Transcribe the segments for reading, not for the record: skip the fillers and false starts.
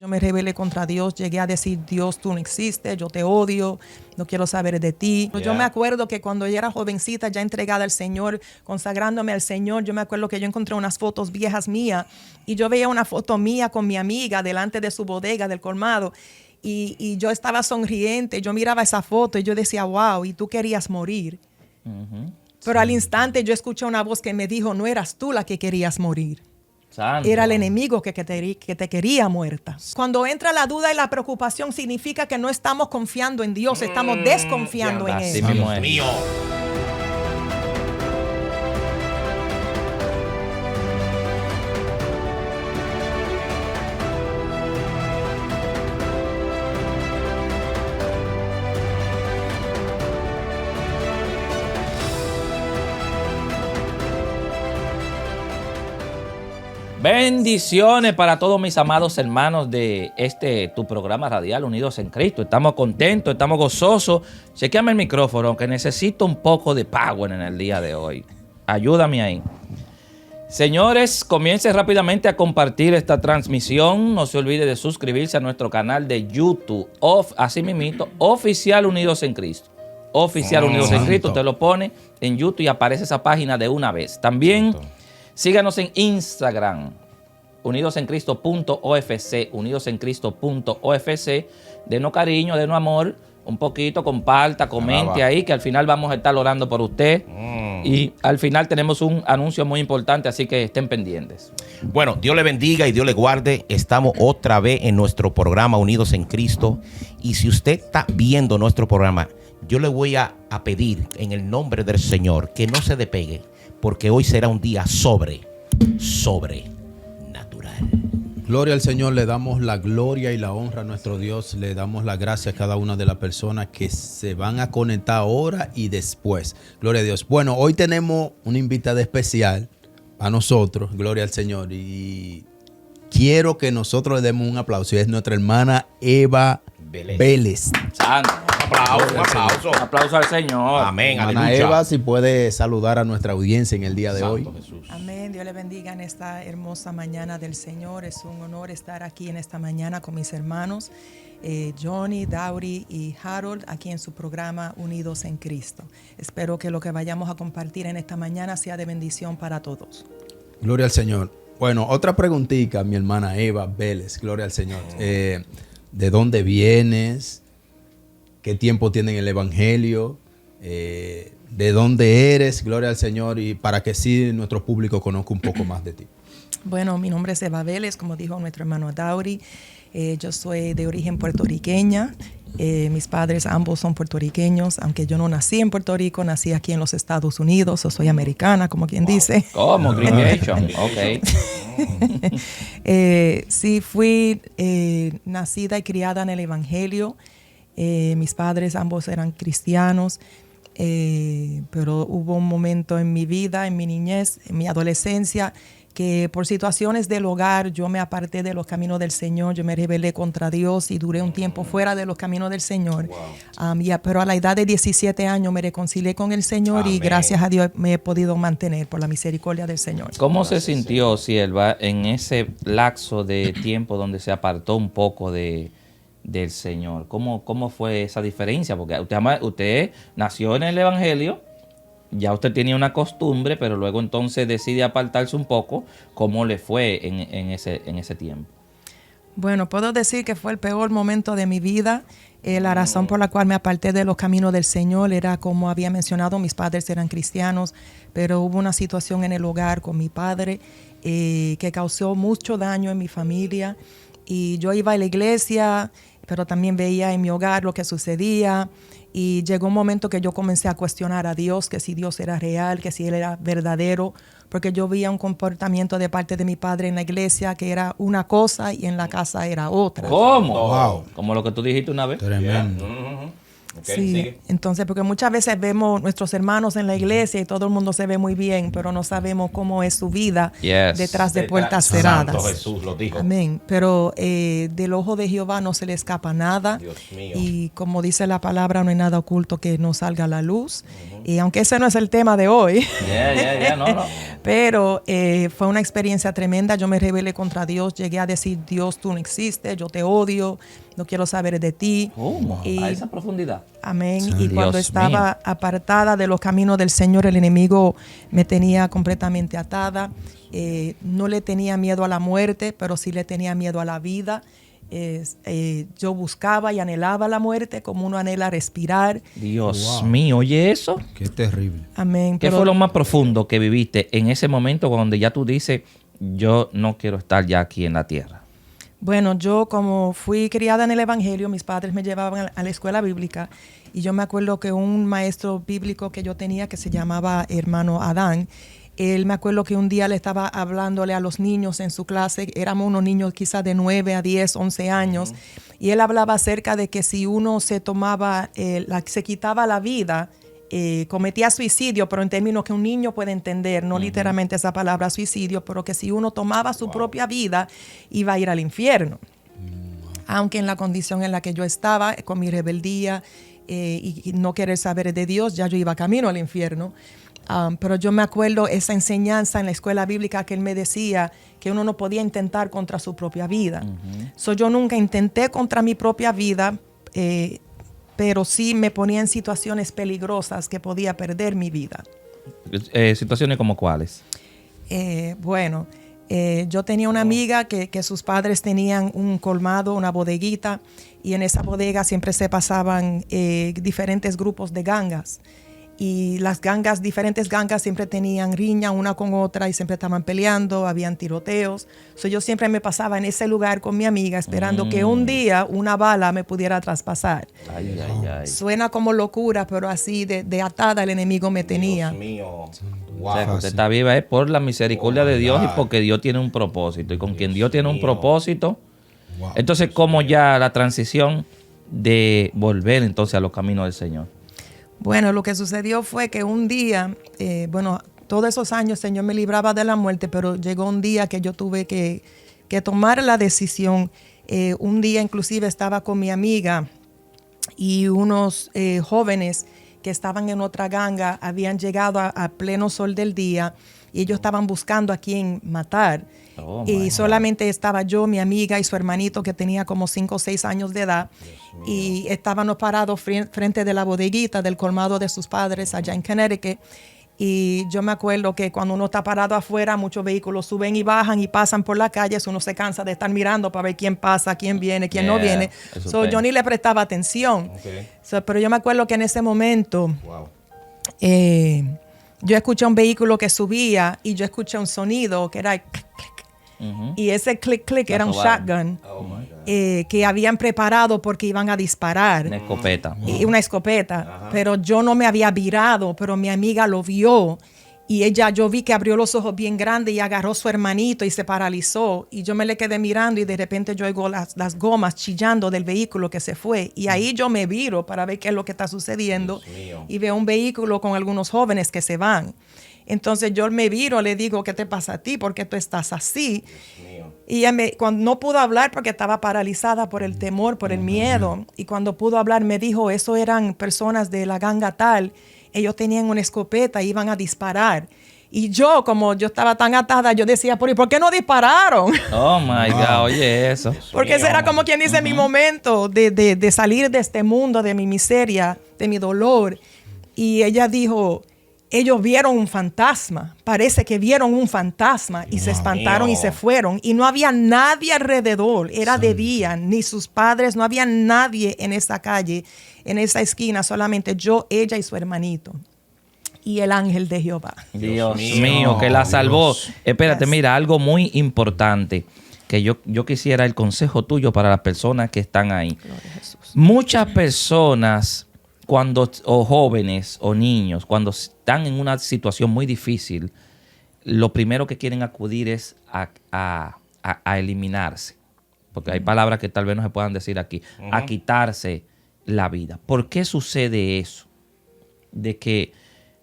Me rebelé contra Dios, llegué a decir, Dios, tú no existes, yo te odio, no quiero saber de ti. Yo me acuerdo que cuando yo era jovencita, ya entregada al Señor, consagrándome al Señor, yo me acuerdo que yo encontré unas fotos viejas mías y yo veía una foto mía con mi amiga delante de su bodega del colmado y yo estaba sonriente, yo miraba esa foto y yo decía, wow, y tú querías morir. Pero al instante yo escuché una voz que me dijo, no eras tú la que querías morir. Santo. Era el enemigo que te quería muerta. Cuando entra la duda y la preocupación, significa que no estamos confiando en Dios, estamos desconfiando en Él. Dios mío. Bendiciones para todos mis amados hermanos de tu programa radial Unidos en Cristo. Estamos contentos, estamos gozosos. Chequeame el micrófono, que necesito un poco de power en el día de hoy. Ayúdame ahí. Señores, comience rápidamente a compartir esta transmisión. No se olvide de suscribirse a nuestro canal de YouTube, así mismito, Oficial Unidos en Cristo. Oficial Unidos en Cristo, usted lo pone en YouTube y aparece esa página de una vez. También síganos en Instagram, unidosencristo.ofc, unidosencristo.ofc. Denos cariño, denos amor, un poquito, comparta, comente ahí, que al final vamos a estar orando por usted. Y al final tenemos un anuncio muy importante, así que estén pendientes. Bueno, Dios le bendiga y Dios le guarde. Estamos otra vez en nuestro programa Unidos en Cristo. Y si usted está viendo nuestro programa, yo le voy a pedir en el nombre del Señor que no se despegue, porque hoy será un día sobrenatural. Gloria al Señor, le damos la gloria y la honra a nuestro Dios, le damos la gracia a cada una de las personas que se van a conectar ahora y después. Gloria a Dios. Bueno, hoy tenemos una invitada especial a nosotros, gloria al Señor, y quiero que nosotros le demos un aplauso. Y es nuestra hermana Eva Vélez. Santo. Un aplauso. Un aplauso al Señor. Amén, Hermana aleluya. Eva, si puede saludar a nuestra audiencia en el día de hoy. Jesús. Amén. Dios le bendiga en esta hermosa mañana del Señor. Es un honor estar aquí en esta mañana con mis hermanos Johnny, Dauri y Harold aquí en su programa Unidos en Cristo. Espero que lo que vayamos a compartir en esta mañana sea de bendición para todos. Gloria al Señor. Bueno, otra preguntita, mi hermana Eva Vélez. Gloria al Señor. ¿De dónde vienes? ¿Qué tiempo tiene en el Evangelio? ¿De dónde eres? Gloria al Señor. Y para que sí nuestro público conozca un poco más de ti. Bueno, mi nombre es Eva Vélez, como dijo nuestro hermano Dauri. Yo soy de origen puertorriqueña. Mis padres ambos son puertorriqueños, aunque yo no nací en Puerto Rico, nací aquí en los Estados Unidos, o soy americana, como quien dice. ¿Cómo? Creation. Ok. Sí, fui nacida y criada en el Evangelio. Mis padres ambos eran cristianos, pero hubo un momento en mi vida, en mi niñez, en mi adolescencia, que por situaciones del hogar yo me aparté de los caminos del Señor, yo me rebelé contra Dios y duré un tiempo fuera de los caminos del Señor. Pero a la edad de 17 años me reconcilié con el Señor. Amén. Y gracias a Dios me he podido mantener por la misericordia del Señor. ¿Cómo se sintió, Sierva, en ese lapso de tiempo donde se apartó un poco del Señor? ¿Cómo fue esa diferencia? Porque usted nació en el Evangelio, ya usted tenía una costumbre, pero luego entonces decide apartarse un poco. ¿Cómo le fue en ese tiempo? Bueno, puedo decir que fue el peor momento de mi vida. La razón por la cual me aparté de los caminos del Señor era, como había mencionado, mis padres eran cristianos, pero hubo una situación en el hogar con mi padre que causó mucho daño en mi familia. Y yo iba a la iglesia, pero también veía en mi hogar lo que sucedía. Y llegó un momento que yo comencé a cuestionar a Dios, que si Dios era real, que si Él era verdadero, porque yo veía un comportamiento de parte de mi padre en la iglesia que era una cosa y en la casa era otra. ¿Cómo? Wow. Como lo que tú dijiste una vez. Tremendo. Okay, sí, sigue. Entonces, porque muchas veces vemos nuestros hermanos en la iglesia y todo el mundo se ve muy bien, pero no sabemos cómo es su vida detrás de puertas cerradas. Santo Jesús lo dijo. Amén. Pero del ojo de Jehová no se le escapa nada. Dios mío. Y como dice la palabra, no hay nada oculto que no salga a la luz. Y aunque ese no es el tema de hoy, No. pero fue una experiencia tremenda. Yo me rebelé contra Dios, llegué a decir, Dios, tú no existes, yo te odio, no quiero saber de ti. ¿Cómo? Y, A esa profundidad. amén. Sí. Y cuando Dios estaba mío. apartada de los caminos del Señor, el enemigo me tenía completamente atada. No le tenía miedo a la muerte, pero sí le tenía miedo a la vida. Yo buscaba y anhelaba la muerte como uno anhela respirar. Dios Wow. mío, oye eso. Qué terrible. Amén. ¿Qué Pero fue lo más profundo que viviste en ese momento donde ya tú dices, yo no quiero estar ya aquí en la tierra? bueno, yo como fui criada en el Evangelio, mis padres me llevaban a la escuela bíblica y yo me acuerdo que un maestro bíblico que yo tenía que se llamaba hermano Adán, él me acuerdo que un día le estaba hablándole a los niños en su clase, éramos unos niños quizás de 9 a 10, 11 años, y él hablaba acerca de que si uno se tomaba, se quitaba la vida, cometía suicidio, pero en términos que un niño puede entender, no literalmente esa palabra suicidio, pero que si uno tomaba su propia vida, iba a ir al infierno. Aunque en la condición en la que yo estaba, con mi rebeldía y no querer saber de Dios, ya yo iba camino al infierno. Pero yo me acuerdo esa enseñanza en la escuela bíblica que él me decía que uno no podía intentar contra su propia vida. So, yo nunca intenté contra mi propia vida, pero sí me ponía en situaciones peligrosas que podía perder mi vida. Situaciones como cuáles. Bueno, yo tenía una amiga que sus padres tenían un colmado, una bodeguita, y en esa bodega siempre se pasaban diferentes grupos de gangas. Y las gangas, diferentes gangas siempre tenían riña una con otra y siempre estaban peleando, habían tiroteos. So, yo siempre me pasaba en ese lugar con mi amiga esperando que un día una bala me pudiera traspasar. Ay. Suena como locura, pero así de atada el enemigo me tenía. Dios mío. O sea, que Wow. usted está viva es por la misericordia de Dios y God. porque Dios tiene un propósito. Y con quien Dios tiene un mío. propósito, Wow. entonces como ya la transición de volver entonces a los caminos del Señor. Bueno, lo que sucedió fue que un día, todos esos años el Señor me libraba de la muerte, pero llegó un día que yo tuve que tomar la decisión. Un día inclusive estaba con mi amiga y unos jóvenes que estaban en otra ganga habían llegado a pleno sol del día y ellos estaban buscando a quién matar. Oh, my Y God. solamente estaba yo, mi amiga y su hermanito que tenía como 5 o 6 años de edad. Y estábamos parados frente de la bodeguita del colmado de sus padres allá en Connecticut. Y yo me acuerdo que cuando uno está parado afuera, muchos vehículos suben y bajan y pasan por la calle. Uno se cansa de estar mirando para ver quién pasa, quién viene, quién no Yeah, viene. eso So, está. yo ni le prestaba atención. Okay. So, pero yo me acuerdo que en ese momento Wow. yo escuché un vehículo que subía y yo escuché un sonido que era el clic, clic. Ujú. Y ese clic, clic La era un sobaron. shotgun Oh my God. que habían preparado porque iban a disparar. Una escopeta. Y una escopeta, pero yo no me había virado, pero mi amiga lo vio y yo vi que abrió los ojos bien grandes y agarró a su hermanito y se paralizó y yo me le quedé mirando y de repente yo oigo las gomas chillando del vehículo que se fue y ahí yo me viro para ver qué es lo que está sucediendo y veo un vehículo con algunos jóvenes que se van. Entonces yo me viro, le digo, ¿qué te pasa a ti? ¿Por qué tú estás así? Y ella cuando no pudo hablar porque estaba paralizada por el temor, por el miedo. Y cuando pudo hablar me dijo, eso eran personas de la ganga tal. Ellos tenían una escopeta, iban a disparar. Y yo, como yo estaba tan atada, yo decía, ¿por qué no dispararon? Oh my God, oye eso. Porque ese era como quien dice mi momento de salir de este mundo, de mi miseria, de mi dolor. Y ella dijo, ellos vieron un fantasma, parece que vieron un fantasma y se espantaron mío. y se fueron. Y no había nadie alrededor, era de día, ni sus padres, no había nadie en esa calle, en esa esquina, solamente yo, ella y su hermanito. Y el ángel de Jehová. Dios mío. mío, que la salvó. Dios. Espérate, Yes. mira, algo muy importante que yo quisiera el consejo tuyo para las personas que están ahí. Muchas personas, o jóvenes o niños, cuando están en una situación muy difícil, lo primero que quieren acudir es a eliminarse. Porque hay palabras que tal vez no se puedan decir aquí. A quitarse la vida. ¿Por qué sucede eso? De que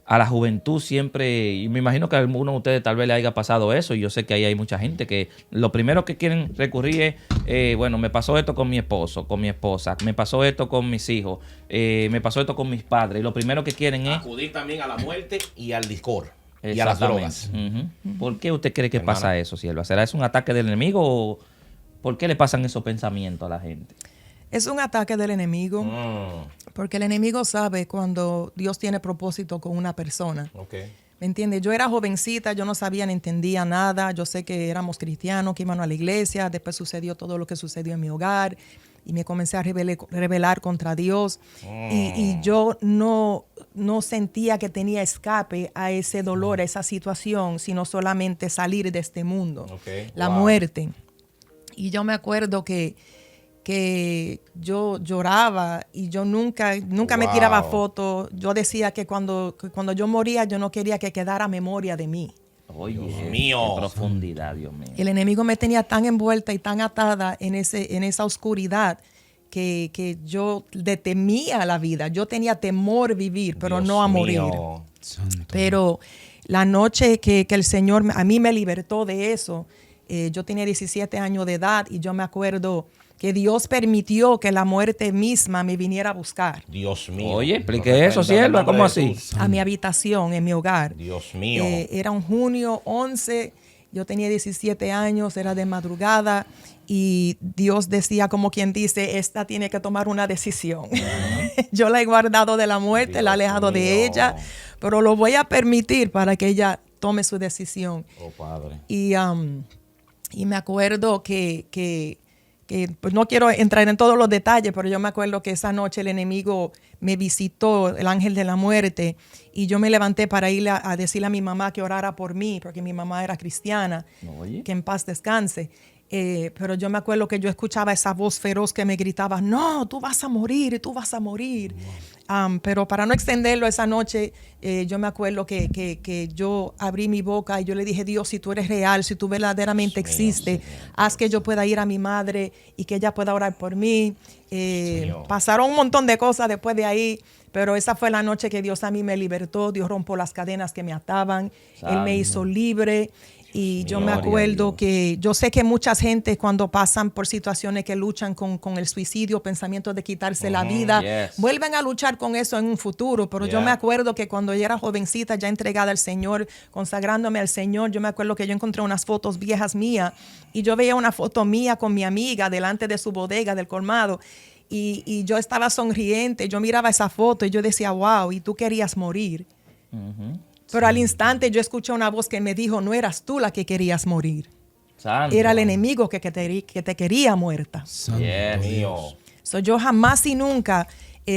a la juventud siempre, y me imagino que a alguno de ustedes tal vez le haya pasado eso, y yo sé que ahí hay mucha gente que lo primero que quieren recurrir es, bueno, me pasó esto con mi esposo, con mi esposa, me pasó esto con mis hijos, me pasó esto con mis padres, y lo primero que quieren es... Acudir también a la muerte y al licor y a las drogas. ¿Por qué usted cree que Hermana. pasa eso, sierva? ¿Será eso un ataque del enemigo o por qué le pasan esos pensamientos a la gente? Es un ataque del enemigo, porque el enemigo sabe cuando Dios tiene propósito con una persona. Okay. ¿Me entiendes? Yo era jovencita, yo no sabía ni entendía nada. Yo sé que éramos cristianos, que íbamos a la iglesia. Después sucedió todo lo que sucedió en mi hogar y me comencé a rebelar contra Dios. Y yo no sentía que tenía escape a ese dolor, a esa situación, sino solamente salir de este mundo, la muerte. Y yo me acuerdo que yo lloraba y yo nunca me tiraba fotos. Yo decía que cuando yo moría, yo no quería que quedara memoria de mí. Oye, Dios mío. qué profundidad, Dios mío. El enemigo me tenía tan envuelta y tan atada en esa oscuridad que yo le temía a la vida. Yo tenía temor vivir, pero Dios no a morir. mío. Pero la noche que el Señor a mí me libertó de eso, yo tenía 17 años de edad y yo me acuerdo que Dios permitió que la muerte misma me viniera a buscar Dios mío. Oye, explique eso, sierva, ¿cómo así? a mi habitación, en mi hogar. Dios mío. Era un junio 11, yo tenía 17 años, era de madrugada y Dios decía, como quien dice, esta tiene que tomar una decisión. Yo la he guardado de la muerte, Dios la he alejado mío. de ella, pero lo voy a permitir para que ella tome su decisión. Oh, Padre. Y me acuerdo que pues no quiero entrar en todos los detalles, pero yo me acuerdo que esa noche el enemigo me visitó, el ángel de la muerte, y yo me levanté para ir a decirle a mi mamá que orara por mí, porque mi mamá era cristiana, Oye. que en paz descanse. Pero yo me acuerdo que yo escuchaba esa voz feroz que me gritaba, no, tú vas a morir, tú vas a morir. Pero para no extenderlo, esa noche yo me acuerdo que yo abrí mi boca y yo le dije, Dios, si tú eres real, si tú verdaderamente existes, haz que yo pueda ir a mi madre y que ella pueda orar por mí. Pasaron un montón de cosas después de ahí, pero esa fue la noche que Dios a mí me libertó. Dios rompió las cadenas que me ataban. Él me hizo libre. Y yo me acuerdo que yo sé que mucha gente cuando pasan por situaciones que luchan con el suicidio, pensamientos de quitarse la vida, vuelven a luchar con eso en un futuro. Pero yo me acuerdo que cuando yo era jovencita, ya entregada al Señor, consagrándome al Señor, yo me acuerdo que yo encontré unas fotos viejas mías y yo veía una foto mía con mi amiga delante de su bodega del colmado. Y yo estaba sonriente, yo miraba esa foto y yo decía, wow, y tú querías morir. Pero al instante yo escuché una voz que me dijo, no eras tú la que querías morir. Santo. Era el enemigo que te quería muerta. Yes. Mío. So, yo jamás y nunca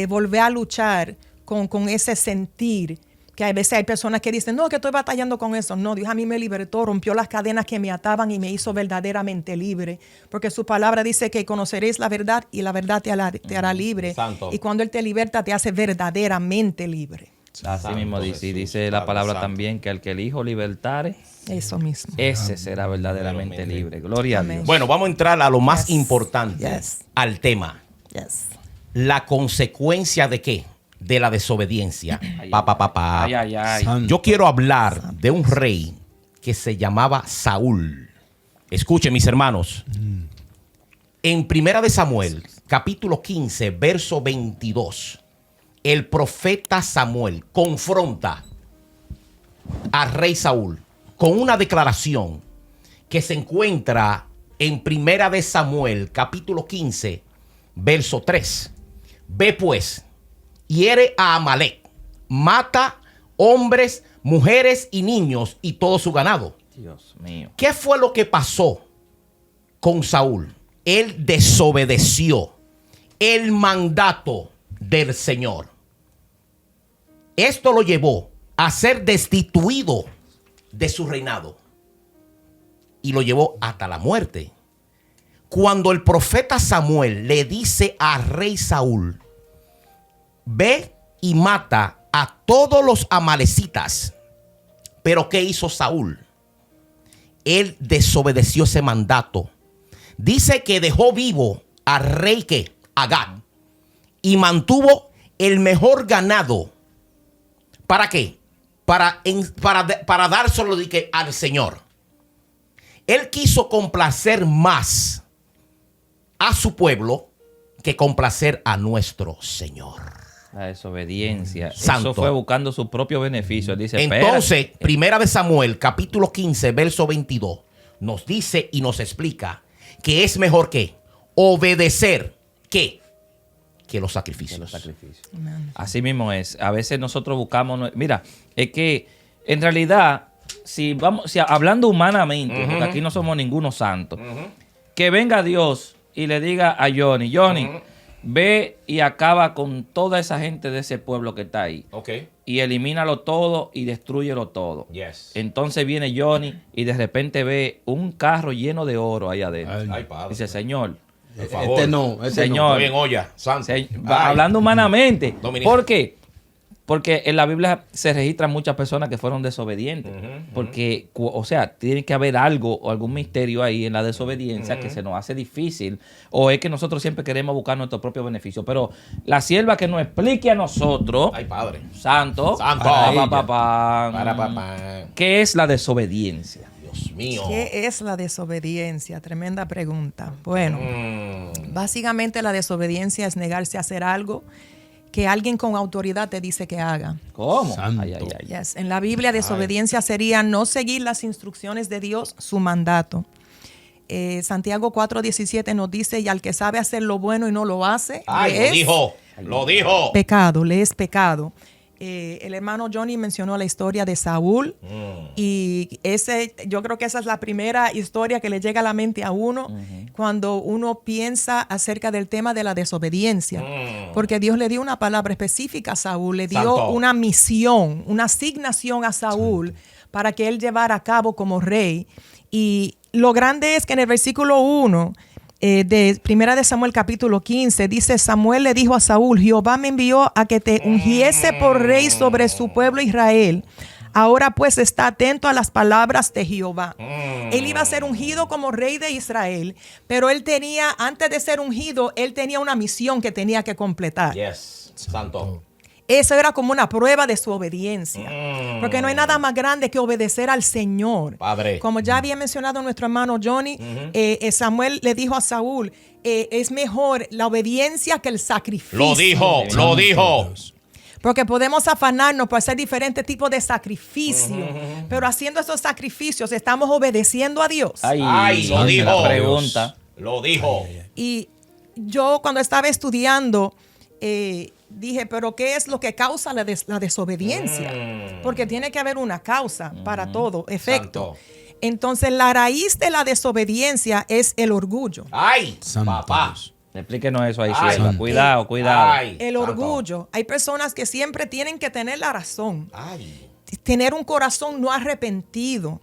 volví a luchar con ese sentir. Que a veces hay personas que dicen, no, que estoy batallando con eso. No, Dios a mí me libertó, rompió las cadenas que me ataban y me hizo verdaderamente libre. Porque su palabra dice que conoceréis la verdad y la verdad te hará libre. Santo. Y cuando Él te liberta, te hace verdaderamente libre. Así Santo mismo dice, y Jesús, dice la Padre palabra Santo. también que al que el Hijo libertare, Eso mismo. ese será verdaderamente libre. Gloria Amén. a Dios. Bueno, vamos a entrar a lo más Yes. importante, Yes. al tema. Yes. La consecuencia de qué? De la desobediencia. Ay, ay, ay. Yo quiero hablar de un rey que se llamaba Saúl. Escuchen, mis hermanos. En Primera de Samuel, capítulo 15, verso 22, el profeta Samuel confronta al rey Saúl con una declaración que se encuentra en Primera de Samuel, capítulo 15, verso 3. Ve pues, hiere a Amalek, mata hombres, mujeres y niños y todo su ganado. Dios mío. ¿Qué fue lo que pasó con Saúl? Él desobedeció el mandato del Señor. Esto lo llevó a ser destituido de su reinado y lo llevó hasta la muerte. Cuando el profeta Samuel le dice al rey Saúl, ve y mata a todos los amalecitas. Pero ¿qué hizo Saúl? Él desobedeció ese mandato. Dice que dejó vivo al rey que Agag y mantuvo el mejor ganado. ¿Para qué? para dárselo al Señor. Él quiso complacer más a su pueblo que complacer a nuestro Señor. La desobediencia. Santo. Eso fue buscando su propio beneficio. Él dice, Entonces, espérate. Primera de Samuel, capítulo 15, verso 22, nos dice y nos explica que es mejor que obedecer que los sacrificios. De los sacrificios. Amén. Así mismo es. A veces nosotros buscamos. Mira, es que en realidad, si hablando humanamente, porque aquí no somos ninguno santo, que venga Dios y le diga a Johnny, ve y acaba con toda esa gente de ese pueblo que está ahí. Ok. Y elimínalo todo y destrúyelo todo. Yes. Entonces viene Johnny y de repente ve un carro lleno de oro ahí adentro. Ay, Ay, padre. Dice, Señor, Por favor. Señor. Estoy en olla, santo. Hablando humanamente. Dominicano. ¿Por qué? Porque en la Biblia se registran muchas personas que fueron desobedientes. Porque, o sea, tiene que haber algo o algún misterio ahí en la desobediencia que se nos hace difícil. O es que nosotros siempre queremos buscar nuestro propio beneficio. Pero la sierva que nos explique a nosotros, Ay, padre. santo, Santo. ¿qué es la desobediencia? Dios mío. ¿Qué es la desobediencia? Tremenda pregunta. Bueno, básicamente la desobediencia es negarse a hacer algo que alguien con autoridad te dice que haga. ¿Cómo? Santo. Ay, ay, ay. Yes. En la Biblia, desobediencia sería no seguir las instrucciones de Dios, su mandato. Santiago 4:17 nos dice, y al que sabe hacer lo bueno y no lo hace, Ay, le es lo dijo. pecado, le es pecado. El hermano Johnny mencionó la historia de Saúl y yo creo que esa es la primera historia que le llega a la mente a uno cuando uno piensa acerca del tema de la desobediencia, porque Dios le dio una palabra específica a Saúl, le dio Santo. una misión, una asignación a Saúl para que él llevara a cabo como rey. Y lo grande es que en el versículo 1 de Primera de Samuel capítulo 15 dice, Samuel le dijo a Saúl, Jehová me envió a que te ungiese por rey sobre su pueblo Israel. Ahora pues está atento a las palabras de Jehová. Él iba a ser ungido como rey de Israel, pero él tenía, antes de ser ungido, él tenía una misión que tenía que completar. Yes. Santo. Eso era como una prueba de su obediencia. Porque no hay nada más grande que obedecer al Señor. Padre. Como ya había mencionado nuestro hermano Johnny, Samuel le dijo a Saúl, es mejor la obediencia que el sacrificio. Lo dijo. Porque podemos afanarnos por hacer diferentes tipos de sacrificios. Pero haciendo esos sacrificios estamos obedeciendo a Dios. Ay, lo dijo. La pregunta. Lo dijo. Y yo cuando estaba estudiando, dije, pero ¿qué es lo que causa la desobediencia? Porque tiene que haber una causa para todo efecto. Santo. Entonces, la raíz de la desobediencia es el orgullo. Ay, Santo papá. Dios. Explíquenos eso ahí, Ay. sierva. Cuidado, cuidado. Ay, El santo. orgullo. Hay personas que siempre tienen que tener la razón. Ay. Tener un corazón no arrepentido.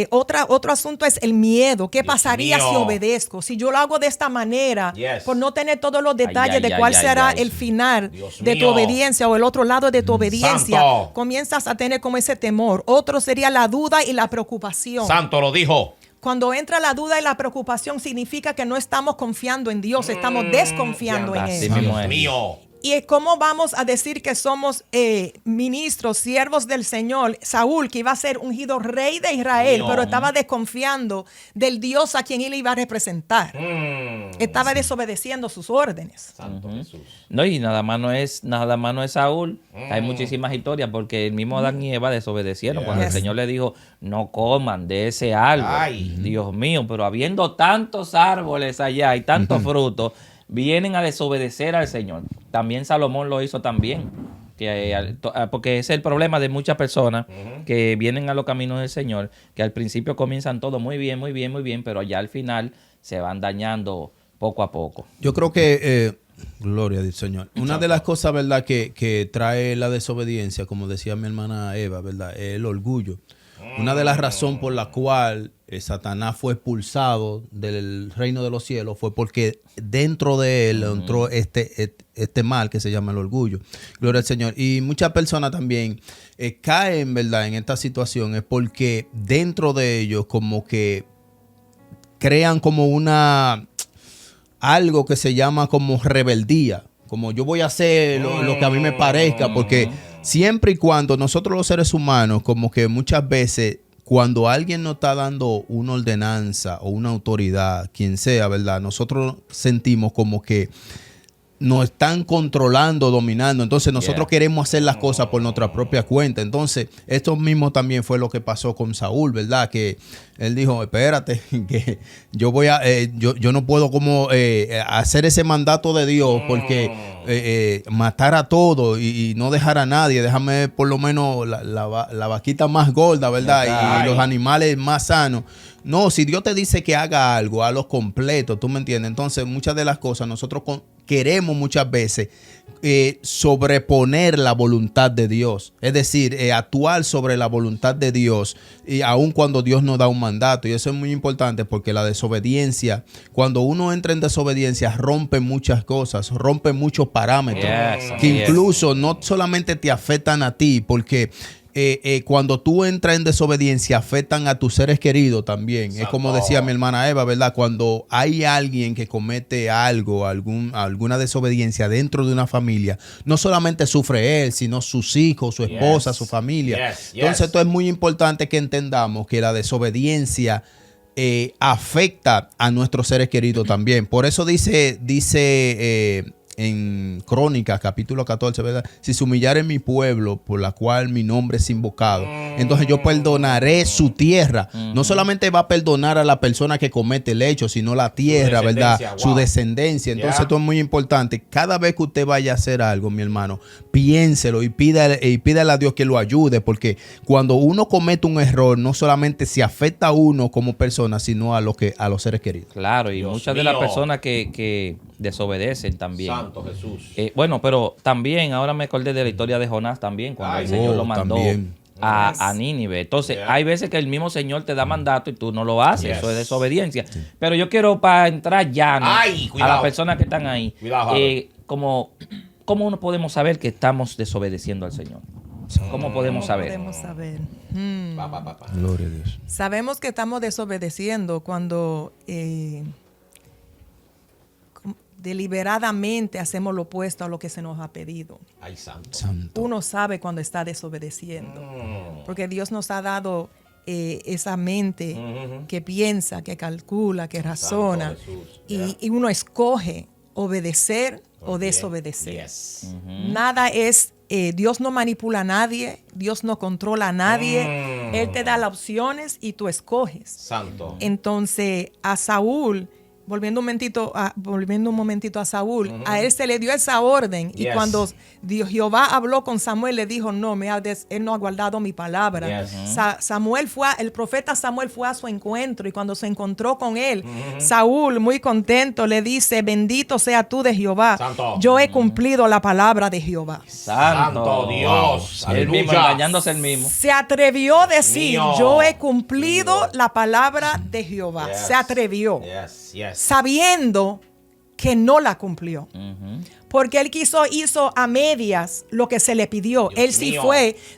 Otro asunto es el miedo. ¿Qué Dios pasaría mío. si obedezco? Si yo lo hago de esta manera, Yes. por no tener todos los detalles Ay, de ay, cuál ay, será ay. el final Dios de tu mío. obediencia o el otro lado de tu obediencia, Santo. comienzas a tener como ese temor. Otro sería la duda y la preocupación. Santo lo dijo. Cuando entra la duda y la preocupación significa que no estamos confiando en Dios, estamos desconfiando en Así Él. mismo Dios es. mío. ¿Y cómo vamos a decir que somos ministros, siervos del Señor? Saúl, que iba a ser ungido rey de Israel, Mío. pero estaba desconfiando del Dios a quien él iba a representar. Estaba desobedeciendo sus órdenes. Santo Jesús. No, y nada más no es Saúl. Hay muchísimas historias porque el mismo Adán y Eva desobedecieron. Cuando el Yes. Señor le dijo, no coman de ese árbol. Ay. Dios mío, pero habiendo tantos árboles allá y tantos frutos, vienen a desobedecer al Señor. También Salomón lo hizo también. Porque ese es el problema de muchas personas que vienen a los caminos del Señor, que al principio comienzan todo muy bien, muy bien, muy bien, pero ya al final se van dañando poco a poco. Yo creo que, gloria al Señor, una de las cosas, ¿verdad?, que trae la desobediencia, como decía mi hermana Eva, ¿verdad?, es el orgullo. Una de las razones por la cual Satanás fue expulsado del reino de los cielos fue porque dentro de él entró este mal que se llama el orgullo. Gloria al Señor. Y muchas personas también caen, ¿verdad?, en esta situación es porque dentro de ellos como que crean como algo que se llama como rebeldía. Como yo voy a hacer lo que a mí me parezca, porque Siempre y cuando nosotros los seres humanos, como que muchas veces, cuando alguien nos está dando una ordenanza o una autoridad, quien sea, ¿verdad? Nosotros sentimos como que nos están controlando, dominando. Entonces nosotros queremos hacer las cosas por nuestra propia cuenta. Entonces esto mismo también fue lo que pasó con Saúl, ¿verdad? Que él dijo, espérate, que yo voy a, yo no puedo como hacer ese mandato de Dios porque matar a todos y no dejar a nadie. Déjame por lo menos la vaquita más gorda, ¿verdad? Y los animales más sanos. No, si Dios te dice que haga algo, a los completos, ¿tú me entiendes? Entonces, muchas de las cosas nosotros queremos muchas veces sobreponer la voluntad de Dios. Es decir, actuar sobre la voluntad de Dios, y aun cuando Dios nos da un mandato. Y eso es muy importante porque la desobediencia, cuando uno entra en desobediencia, rompe muchas cosas, rompe muchos parámetros que incluso no solamente te afectan a ti, porque cuando tú entras en desobediencia afectan a tus seres queridos también. Es como decía mi hermana Eva, ¿verdad? Cuando hay alguien que comete algo, alguna desobediencia dentro de una familia, no solamente sufre él, sino sus hijos, su esposa, su familia. Entonces esto es muy importante que entendamos que la desobediencia afecta a nuestros seres queridos también. Por eso dice en Crónicas, capítulo 14, ¿verdad? Si se humillare mi pueblo, por la cual mi nombre es invocado, entonces yo perdonaré su tierra. No solamente va a perdonar a la persona que comete el hecho, sino la tierra, ¿verdad? Su descendencia. Entonces esto es muy importante. Cada vez que usted vaya a hacer algo, mi hermano, piénselo y pídale a Dios que lo ayude, porque cuando uno comete un error, no solamente se afecta a uno como persona, sino a los seres queridos. Claro, y muchas de las personas que desobedecen también. Santo Jesús. Bueno, pero también, ahora me acordé de la historia de Jonás también, cuando el Señor lo mandó a Nínive. Entonces, hay veces que el mismo Señor te da mandato y tú no lo haces. Eso es desobediencia. Pero yo quiero, para entrar ya a las personas que están ahí, ¿cómo uno podemos saber que estamos desobedeciendo al Señor? ¿Cómo podemos saber? Podemos saber. Gloria a Dios. Sabemos que estamos desobedeciendo cuando deliberadamente hacemos lo opuesto a lo que se nos ha pedido. Ay, santo. Uno sabe cuando está desobedeciendo, porque Dios nos ha dado esa mente que piensa, que calcula, que razona, y uno escoge obedecer o desobedecer. Nada es, Dios no manipula a nadie, Dios no controla a nadie, Él te da las opciones y tú escoges. Santo. Entonces, a Saúl, volviendo un momentito a Saúl, a él se le dio esa orden y cuando Jehová habló con Samuel le dijo, no, él no ha guardado mi palabra. El profeta Samuel fue a su encuentro y cuando se encontró con él, Saúl, muy contento, le dice, bendito sea tú de Jehová. Santo. Yo he cumplido la palabra de Jehová. Santo Dios. Él mismo, engañándose él mismo. Se atrevió a decir, yo he cumplido la palabra de Jehová. Se atrevió. Sabiendo que no la cumplió. Porque él hizo a medias lo que se le pidió. Él sí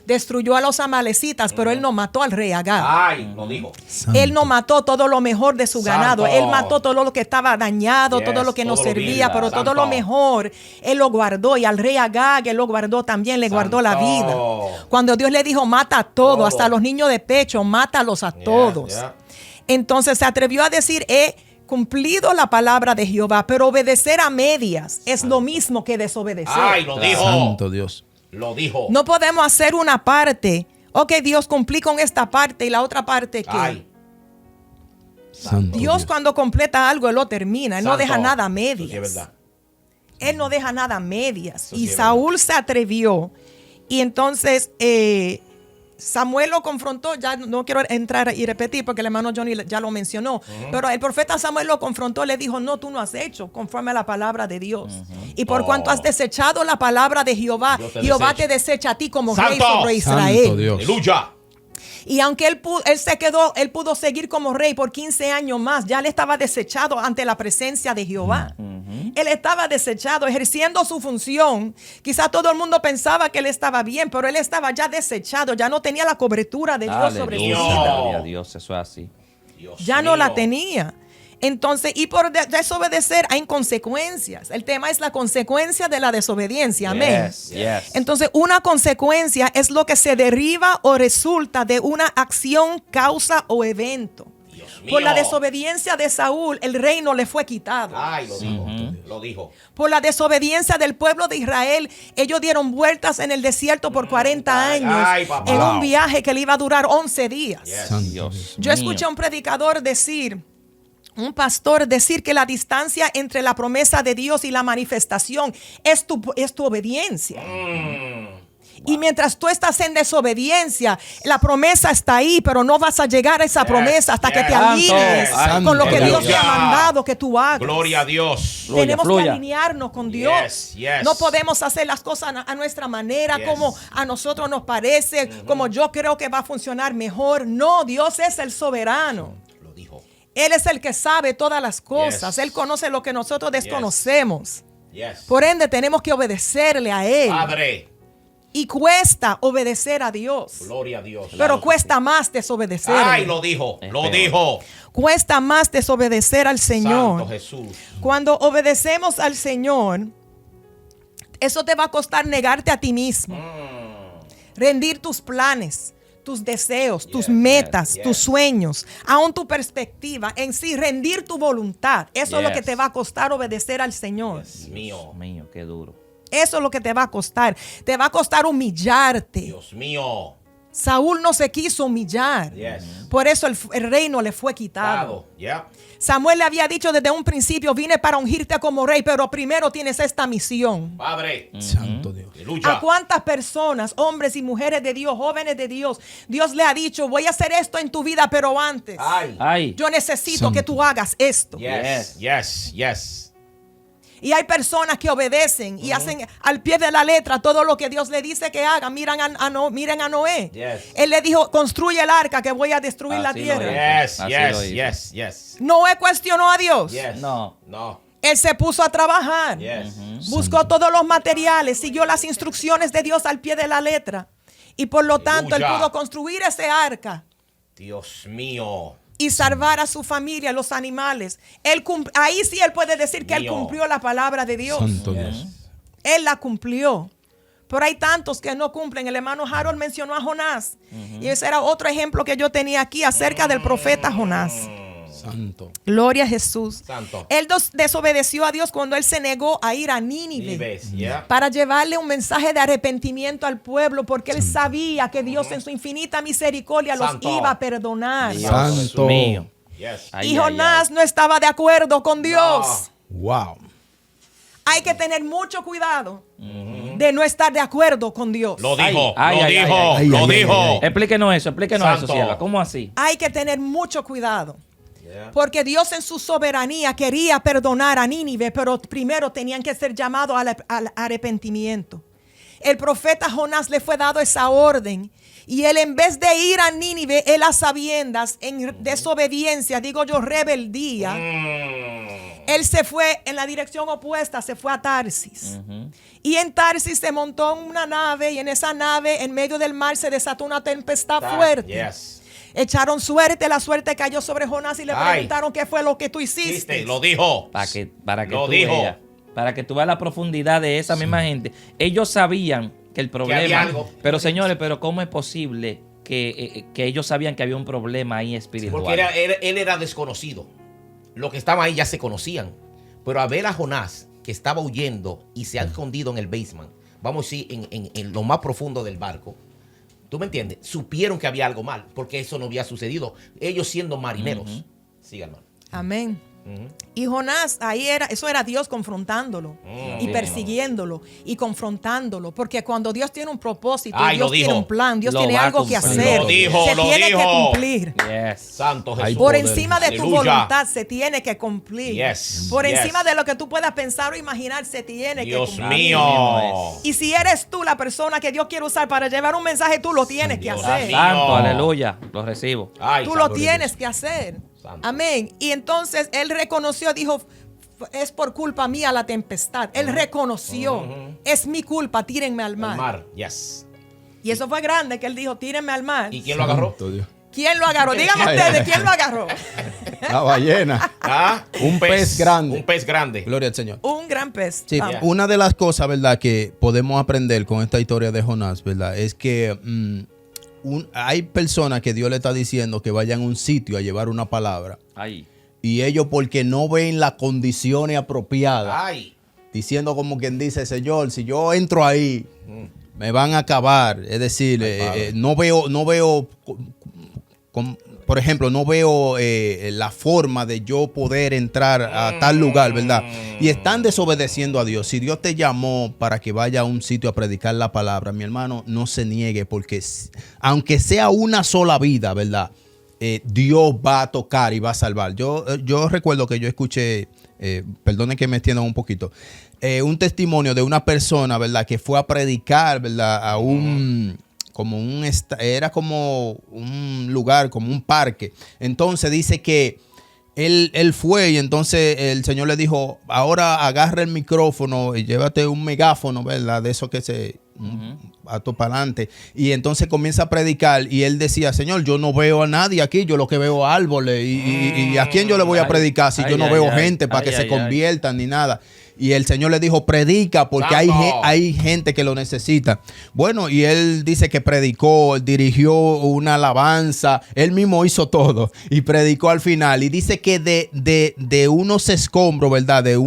destruyó a los amalecitas, pero él no mató al rey Agag. Ay, lo dijo. Él no mató todo lo mejor de su ganado. Él mató todo lo que estaba dañado, todo lo que no servía, pero todo lo mejor él lo guardó. Y al rey Agag él lo guardó también, le guardó la vida. Cuando Dios le dijo, mata a todos, hasta los niños de pecho, mátalos a todos. Entonces se atrevió a decir, cumplido la palabra de Jehová, pero obedecer a medias es lo mismo que desobedecer. Ay, lo dijo. Santo Dios. Lo dijo. No podemos hacer una parte. Ok, Dios, cumplí con esta parte y la otra parte que. Ay. Dios cuando completa algo, Él lo termina. Él no deja nada a Eso medias. sí es verdad. Él no deja nada a medias. Eso Y sí es Saúl se atrevió. Y entonces Samuel lo confrontó, ya no quiero entrar y repetir porque el hermano Johnny ya lo mencionó, pero el profeta Samuel lo confrontó, le dijo, no, tú no has hecho conforme a la palabra de Dios. Y por cuanto has desechado la palabra de Jehová, Jehová te desecha a ti como rey sobre Israel. Santo Dios. Aleluya. Y aunque él pudo seguir como rey por 15 años más, ya él estaba desechado ante la presencia de Jehová. Él estaba desechado, ejerciendo su función. Quizá todo el mundo pensaba que él estaba bien, pero él estaba ya desechado, ya no tenía la cobertura de Dios sobre su vida. Gloria a Dios, eso es así. Ya no la tenía. Entonces, y por desobedecer hay consecuencias. El tema es la consecuencia de la desobediencia. Amén. Yes, yes. Entonces, una consecuencia es lo que se deriva o resulta de una acción, causa o evento. Por la desobediencia de Saúl, el reino le fue quitado. Ay, lo dijo. Lo dijo. Por la desobediencia del pueblo de Israel, ellos dieron vueltas en el desierto por 40 años papá. en un viaje que le iba a durar 11 días. Santo Dios Yo escuché a un predicador decir, un pastor decir que la distancia entre la promesa de Dios y la manifestación es tu obediencia. Y mientras tú estás en desobediencia, la promesa está ahí, pero no vas a llegar a esa promesa hasta que te alinees Santo. con lo que Dios te ha Aleluya. mandado que tú hagas. Gloria a Dios. Fluya, Tenemos fluya. que alinearnos con Dios. Yes, yes. No podemos hacer las cosas a nuestra manera, Yes. como a nosotros nos parece, como yo creo que va a funcionar mejor. No, Dios es el soberano. Lo dijo. Él es el que sabe todas las cosas. Yes. Él conoce lo que nosotros desconocemos. Yes. Por ende, tenemos que obedecerle a Él. Padre. Y cuesta obedecer a Dios. Gloria a Dios. Pero cuesta más desobedecer. Ay, lo dijo. Lo peor. dijo. Cuesta más desobedecer al Señor. Santo Jesús. Cuando obedecemos al Señor, eso te va a costar negarte a ti mismo. Rendir tus planes, tus deseos, tus metas, yes. tus sueños, aún tu perspectiva, en sí, rendir tu voluntad. Eso es lo Yes. que te va a costar obedecer al Señor. Dios mío. Dios mío, qué duro. Eso es lo que te va a costar. Te va a costar humillarte. Dios mío. Saúl no se quiso humillar. Yes. Por eso el reino le fue quitado. Dado. Ya. Samuel le había dicho desde un principio, vine para ungirte como rey, pero primero tienes esta misión. Padre. Santo Dios. Aleluya. ¿A cuántas personas, hombres y mujeres de Dios, jóvenes de Dios, Dios le ha dicho, voy a hacer esto en tu vida, pero antes, Ay. Ay. yo necesito Santo. que tú hagas esto? Yes. Yes. Yes. Y hay personas que obedecen y hacen al pie de la letra todo lo que Dios le dice que hagan. Miren a Noé. Yes. Él le dijo, construye el arca que voy a destruir la Así lo tierra. hizo. Yes. Así Yes. lo hizo. Yes. Yes. Noé cuestionó a Dios. Yes. No. No. Él se puso a trabajar. Yes. Buscó todos los materiales, siguió las instrucciones de Dios al pie de la letra. Y por lo tanto, él Aleluya. pudo construir ese arca Dios mío. y salvar a su familia, los animales. Ahí sí él puede decir que él Mío. cumplió la palabra de Dios. Santo Dios. Él la cumplió. Pero hay tantos que no cumplen. El hermano Harold mencionó a Jonás. Y ese era otro ejemplo que yo tenía aquí acerca del profeta Jonás. Santo. Gloria a Jesús. Santo. Él desobedeció a Dios cuando él se negó a ir a Nínive Vives. Ya. para llevarle un mensaje de arrepentimiento al pueblo, porque él sabía que Dios en su infinita misericordia los Santo. iba a perdonar. Dios Santo. mío. Yes. Ay, Y ay, Jonás ay. no estaba de acuerdo con Dios. Wow. Hay que tener mucho cuidado de no estar de acuerdo con Dios. Lo dijo. Ay, Lo ay, ay, dijo. ay, ay. Lo Ay, ay, dijo. ay, ay. Explíquenos eso, Santo. Ciela. ¿Cómo así? Hay que tener mucho cuidado. Yeah. Porque Dios en su soberanía quería perdonar a Nínive, pero primero tenían que ser llamados al arrepentimiento. El profeta Jonás le fue dado esa orden y él, en vez de ir a Nínive, él a sabiendas, en desobediencia, digo yo, rebeldía, él se fue en la dirección opuesta, se fue a Tarsis. Y en Tarsis se montó una nave y en esa nave, en medio del mar, se desató una tempestad fuerte. Yes. Echaron suerte, la suerte cayó sobre Jonás y le Ay. preguntaron qué fue lo que tú hiciste. Viste, lo dijo. Para que Lo tú dijo. veas. Para que tú veas la profundidad de esa misma gente. Ellos sabían que el problema. había algo. Pero señores, pero ¿cómo es posible que ellos sabían que había un problema ahí espiritual? Porque él era desconocido. Los que estaban ahí ya se conocían. Pero a ver a Jonás, que estaba huyendo y se ha escondido en el basement, vamos a decir, en lo más profundo del barco. ¿Tú me entiendes? Supieron que había algo mal, porque eso no había sucedido. Ellos siendo marineros. Sí, hermano. Amén. Y Jonás, eso era Dios confrontándolo y persiguiéndolo y confrontándolo, porque cuando Dios tiene un propósito, Ay, lo Dios tiene dijo. un plan, Dios Lo tiene va a algo que cumplir. hacer, Lo dijo, se lo tiene dijo. que cumplir. Yes. Santo Jesús. Ay, Por poder. encima de tu Aleluya. voluntad se tiene que cumplir. Yes, Por yes. encima de lo que tú puedas pensar o imaginar se tiene Dios que cumplir. mío. Y si eres tú la persona que Dios quiere usar para llevar un mensaje, tú lo tienes que Dios hacer. mío. Santo, aleluya. Lo recibo. Ay, Tú lo santo tienes que hacer. Santo. Amén. Y entonces él reconoció, dijo, es por culpa mía la tempestad. Él reconoció, es mi culpa, tírenme al El mar. mar. Yes. Y eso fue grande que él dijo, tírenme al mar. ¿Y quién lo agarró? Santo Dios. ¿Quién lo agarró? Díganme ustedes, ¿quién lo agarró? La ballena. Ah, Un pez grande. Un pez grande. Gloria al Señor. Un gran pez. Sí, Vamos. una de las cosas, ¿verdad?, que podemos aprender con esta historia de Jonás, ¿verdad?, es que hay personas que Dios le está diciendo que vayan a un sitio a llevar una palabra. Ahí. Y ellos, porque no ven las condiciones apropiadas, Ay. diciendo como quien dice, Señor, si yo entro ahí, me van a acabar. Es decir, no veo, por ejemplo, no veo la forma de yo poder entrar a tal lugar, ¿verdad? Y están desobedeciendo a Dios. Si Dios te llamó para que vaya a un sitio a predicar la palabra, mi hermano, no se niegue, porque aunque sea una sola vida, ¿verdad?, Dios va a tocar y va a salvar. Yo recuerdo que yo escuché, perdonen que me extienda un poquito, un testimonio de una persona, ¿verdad?, que fue a predicar, ¿verdad?, a era como un lugar, como un parque. Entonces dice que él fue y entonces el Señor le dijo, ahora agarra el micrófono y llévate un megáfono, ¿verdad?, de eso que se ato para adelante. Y entonces comienza a predicar y él decía, Señor, yo no veo a nadie aquí, yo lo que veo es árboles y ¿a quién yo le voy a predicar si yo no veo gente para que se conviertan ni nada? Y el Señor le dijo, predica porque hay gente que lo necesita. Bueno, y él dice que predicó, dirigió una alabanza, él mismo hizo todo y predicó al final. Y dice que de unos escombros, ¿verdad?, de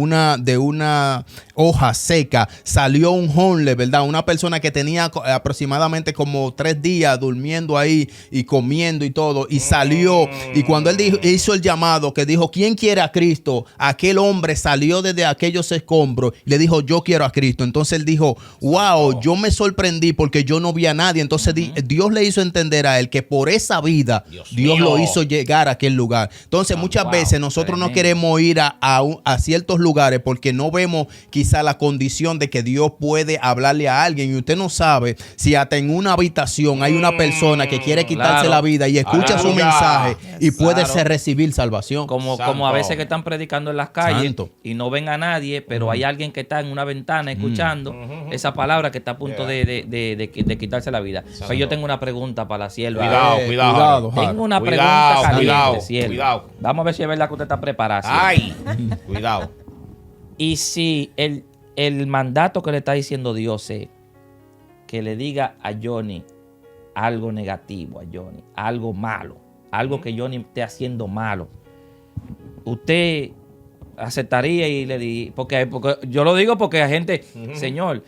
una hoja seca, salió un honle, ¿verdad?, una persona que tenía aproximadamente como 3 días durmiendo ahí y comiendo y todo, y salió. Y cuando él hizo el llamado, que dijo, ¿quién quiere a Cristo?, aquel hombre salió desde aquellos escombros y le dijo, yo quiero a Cristo. Entonces él dijo, wow, yo me sorprendí porque yo no vi a nadie. Entonces Dios le hizo entender a él que por esa vida Dios lo hizo llegar a aquel lugar. Entonces muchas veces nosotros no queremos ir a ciertos lugares porque no vemos quizá la condición de que Dios puede hablarle a alguien, y usted no sabe si hasta en una habitación hay una persona que quiere quitarse la vida y escucha su mensaje y puede recibir salvación. Como a veces que están predicando en las calles y no ven a nadie, pero hay alguien que está en una ventana escuchando esa palabra que está a punto de quitarse la vida. Pero yo tengo una pregunta para la sierva. Cuidado. Tengo una pregunta caliente, sierva. Vamos a ver si es verdad que usted está preparada. Ay, cuidado. Y si el mandato que le está diciendo Dios es que le diga a Johnny algo negativo, a Johnny, algo malo, algo que Johnny esté haciendo malo, usted aceptaría y le di, porque yo lo digo porque hay gente, Señor,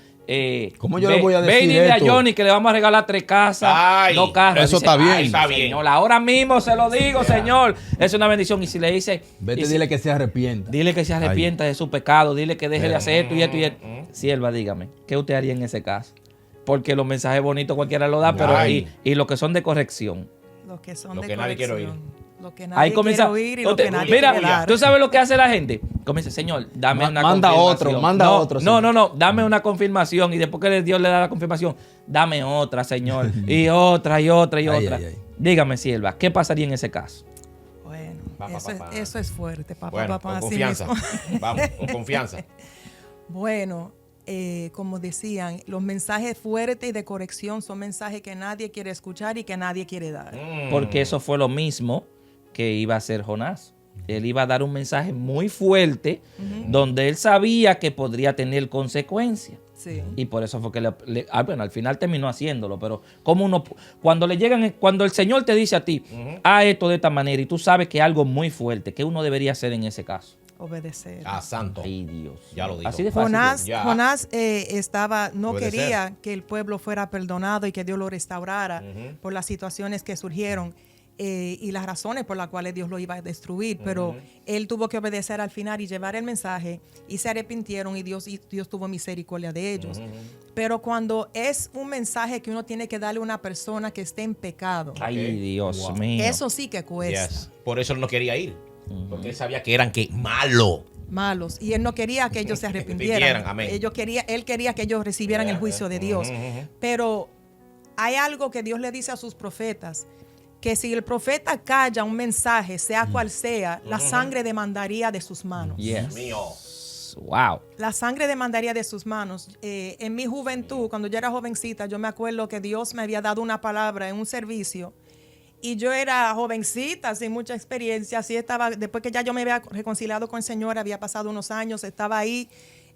¿cómo yo le voy a decir ve y dile esto? a Johnny que le vamos a regalar 3 casas, 2 carros. Eso dice, está bien. Está bien. Señor, ahora mismo se lo digo, Señor. Es una bendición. Y si le dice, Vete, dile que se arrepienta. dile que se arrepienta de su pecado, dile que deje de hacer esto y esto y esto. Sierva, dígame, ¿qué usted haría en ese caso? Porque los mensajes bonitos cualquiera lo da, pero y los que son de corrección. Lo que son Lo de que nadie quiere oír. Lo que Ahí nadie comienza. quiere oír y lo que nadie Mira, quiere dar. tú sabes lo que hace la gente. Comienza, Señor, dame una Manda confirmación. otro. No, dame una confirmación. Y después que Dios le da la confirmación, dame otra, Señor. Y otra. Ay. Dígame, sierva, ¿qué pasaría en ese caso? Bueno, Papá. eso es fuerte, papá, Bueno, papá. con así confianza. mismo. Vamos, con confianza. Bueno, como decían, los mensajes fuertes y de corrección son mensajes que nadie quiere escuchar y que nadie quiere dar. Porque eso fue lo mismo que iba a hacer Jonás. Él iba a dar un mensaje muy fuerte donde él sabía que podría tener consecuencias. Sí. Y por eso fue que bueno, al final terminó haciéndolo, pero cuando el Señor te dice a ti, haz esto de esta manera y tú sabes que es algo muy fuerte, ¿qué uno debería hacer en ese caso? Obedecer. Santo. Ay, Dios. Ya lo dijo. Así de fácil. Jonás no Obedecer. quería que el pueblo fuera perdonado y que Dios lo restaurara por las situaciones que surgieron y las razones por las cuales Dios lo iba a destruir, pero él tuvo que obedecer al final y llevar el mensaje, y se arrepintieron y Dios tuvo misericordia de ellos. Pero cuando es un mensaje que uno tiene que darle a una persona que esté en pecado, Ay, Dios mío. eso sí que cuesta. Yes. Por eso él no quería ir. Porque él sabía que eran malo. Malos, y él no quería que ellos se arrepintieran. Amén. Él quería que ellos recibieran el juicio de Dios. Pero hay algo que Dios le dice a sus profetas, que si el profeta calla un mensaje, sea cual sea, la sangre demandaría de sus manos. Yes. Mío. Wow. La sangre demandaría de sus manos. En mi juventud, cuando yo era jovencita, yo me acuerdo que Dios me había dado una palabra en un servicio Y yo era jovencita, sin mucha experiencia. Así estaba, después que ya yo me había reconciliado con el Señor, había pasado unos años, estaba ahí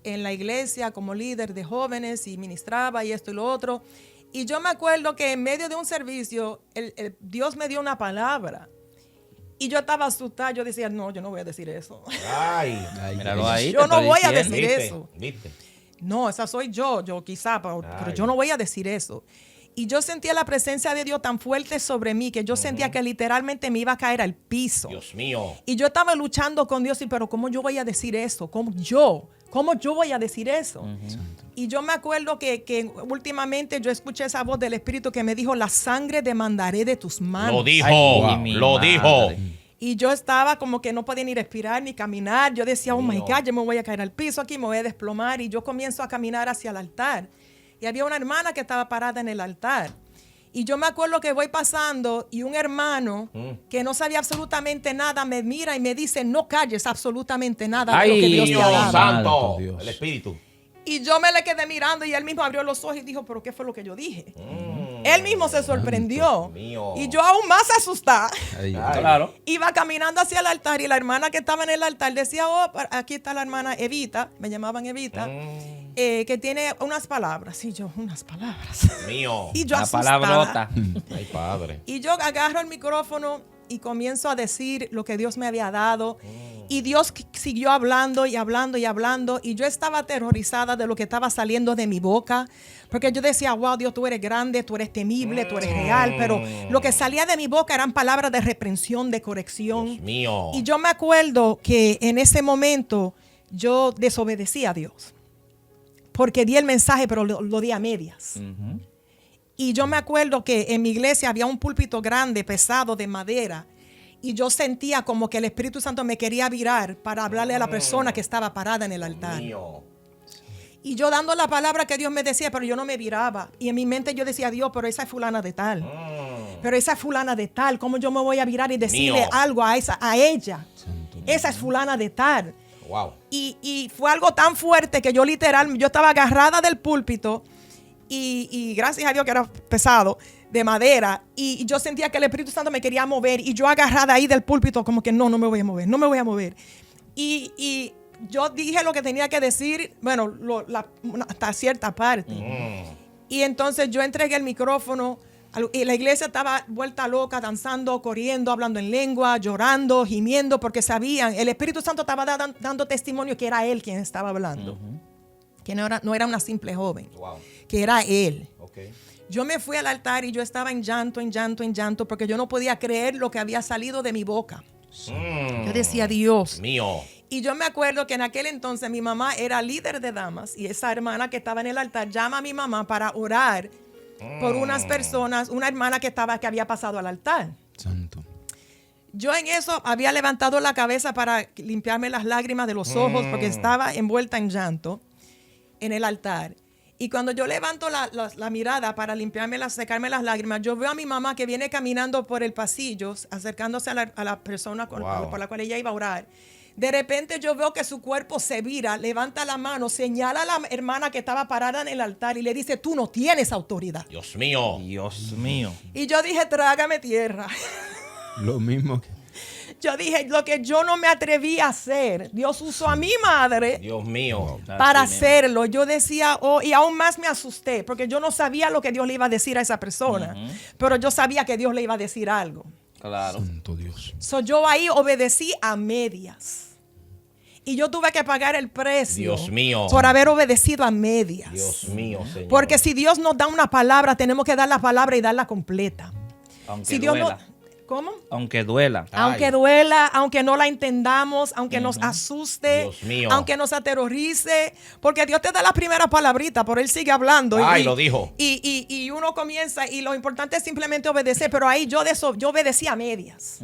en la iglesia como líder de jóvenes y ministraba y esto y lo otro. Y yo me acuerdo que en medio de un servicio, Dios me dio una palabra. Y yo estaba asustada. Yo decía, no, yo no voy a decir eso. Ay, Míralo ahí. Yo te no estoy voy a diciendo. decir ¿viste? eso. ¿Viste? No, esa soy yo quizá, pero Ay. yo no voy a decir eso. Y yo sentía la presencia de Dios tan fuerte sobre mí que yo sentía que literalmente me iba a caer al piso. Dios mío. Y yo estaba luchando con Dios, y pero ¿cómo yo voy a decir eso? ¿Cómo yo voy a decir eso? Y yo me acuerdo que últimamente yo escuché esa voz del Espíritu que me dijo, la sangre demandaré de tus manos. Lo dijo, Ay, mi lo madre. dijo. Y yo estaba como que no podía ni respirar ni caminar. Yo decía, oh my Mío. God, yo me voy a caer al piso aquí, me voy a desplomar. Y yo comienzo a caminar hacia el altar. Y había una hermana que estaba parada en el altar. Y yo me acuerdo que voy pasando y un hermano que no sabía absolutamente nada me mira y me dice, no calles absolutamente nada de lo que Ay, Dios te Dios ha dado. santo, Santo Dios. el Espíritu. Y yo me le quedé mirando y él mismo abrió los ojos y dijo, pero ¿qué fue lo que yo dije? Él mismo se sorprendió. mío. Y yo aún más asustada. Ay, Claro. Iba caminando hacia el altar y la hermana que estaba en el altar decía, oh, aquí está la hermana Evita, me llamaban Evita, que tiene unas palabras. Y yo, unas palabras. Mío. Y yo La asustada. palabrota. Ay, Padre. Y yo agarro el micrófono y comienzo a decir lo que Dios me había dado. Y Dios siguió hablando y hablando y hablando. Y yo estaba aterrorizada de lo que estaba saliendo de mi boca. Porque yo decía, wow, Dios, tú eres grande, tú eres temible, tú eres real. Pero lo que salía de mi boca eran palabras de reprensión, de corrección. Dios mío. Y yo me acuerdo que en ese momento yo desobedecí a Dios. Porque di el mensaje, pero lo di a medias. Y yo me acuerdo que en mi iglesia había un púlpito grande, pesado, de madera. Y yo sentía como que el Espíritu Santo me quería virar para hablarle a la persona que estaba parada en el altar. Mío. Y yo dando la palabra que Dios me decía, pero yo no me viraba. Y en mi mente yo decía, Dios, pero esa es fulana de tal. Pero esa es fulana de tal. ¿Cómo yo me voy a virar y decirle Mío. algo a ella? Esa es fulana de tal. Wow. Y fue algo tan fuerte que yo yo estaba agarrada del púlpito y gracias a Dios que era pesado, de madera, y yo sentía que el Espíritu Santo me quería mover y yo agarrada ahí del púlpito como que no me voy a mover, no me voy a mover. Y yo dije lo que tenía que decir, bueno, hasta cierta parte. Y entonces yo entregué el micrófono y la iglesia estaba vuelta loca, danzando, corriendo, hablando en lengua, llorando, gimiendo, porque sabían, el Espíritu Santo estaba dando testimonio que era él quien estaba hablando. Que no era una simple joven, Wow. que era él. Okay. Yo me fui al altar y yo estaba en llanto, porque yo no podía creer lo que había salido de mi boca. Yo decía, Dios. Mío. Y yo me acuerdo que en aquel entonces mi mamá era líder de damas y esa hermana que estaba en el altar llama a mi mamá para orar por unas personas, una hermana que había pasado al altar. Santo. Yo en eso había levantado la cabeza para limpiarme las lágrimas de los ojos porque estaba envuelta en llanto en el altar. Y cuando yo levanto la mirada para secarme las lágrimas, yo veo a mi mamá que viene caminando por el pasillo, acercándose a la persona por la cual ella iba a orar. De repente yo veo que su cuerpo se vira, levanta la mano, señala a la hermana que estaba parada en el altar y le dice, tú no tienes autoridad. Dios mío. Dios mío. Y yo dije, trágame tierra. Lo mismo que... Yo dije, lo que yo no me atreví a hacer, Dios usó a mi madre Dios mío. para Así mismo. hacerlo. Yo decía, y aún más me asusté, porque yo no sabía lo que Dios le iba a decir a esa persona, pero yo sabía que Dios le iba a decir algo. Claro. Santo Dios. So, yo ahí obedecí a medias. Y yo tuve que pagar el precio Dios mío. por haber obedecido a medias. Dios mío, Señor. Porque si Dios nos da una palabra, tenemos que dar la palabra y darla completa. Aunque Si Dios duela. ¿Cómo? Aunque duela. Aunque duela, aunque no la entendamos, aunque nos asuste, Dios mío. aunque nos aterrorice, porque Dios te da la primera palabrita, pero Él sigue hablando. Ay, lo dijo. Y uno comienza, y lo importante es simplemente obedecer, pero ahí yo obedecí a medias.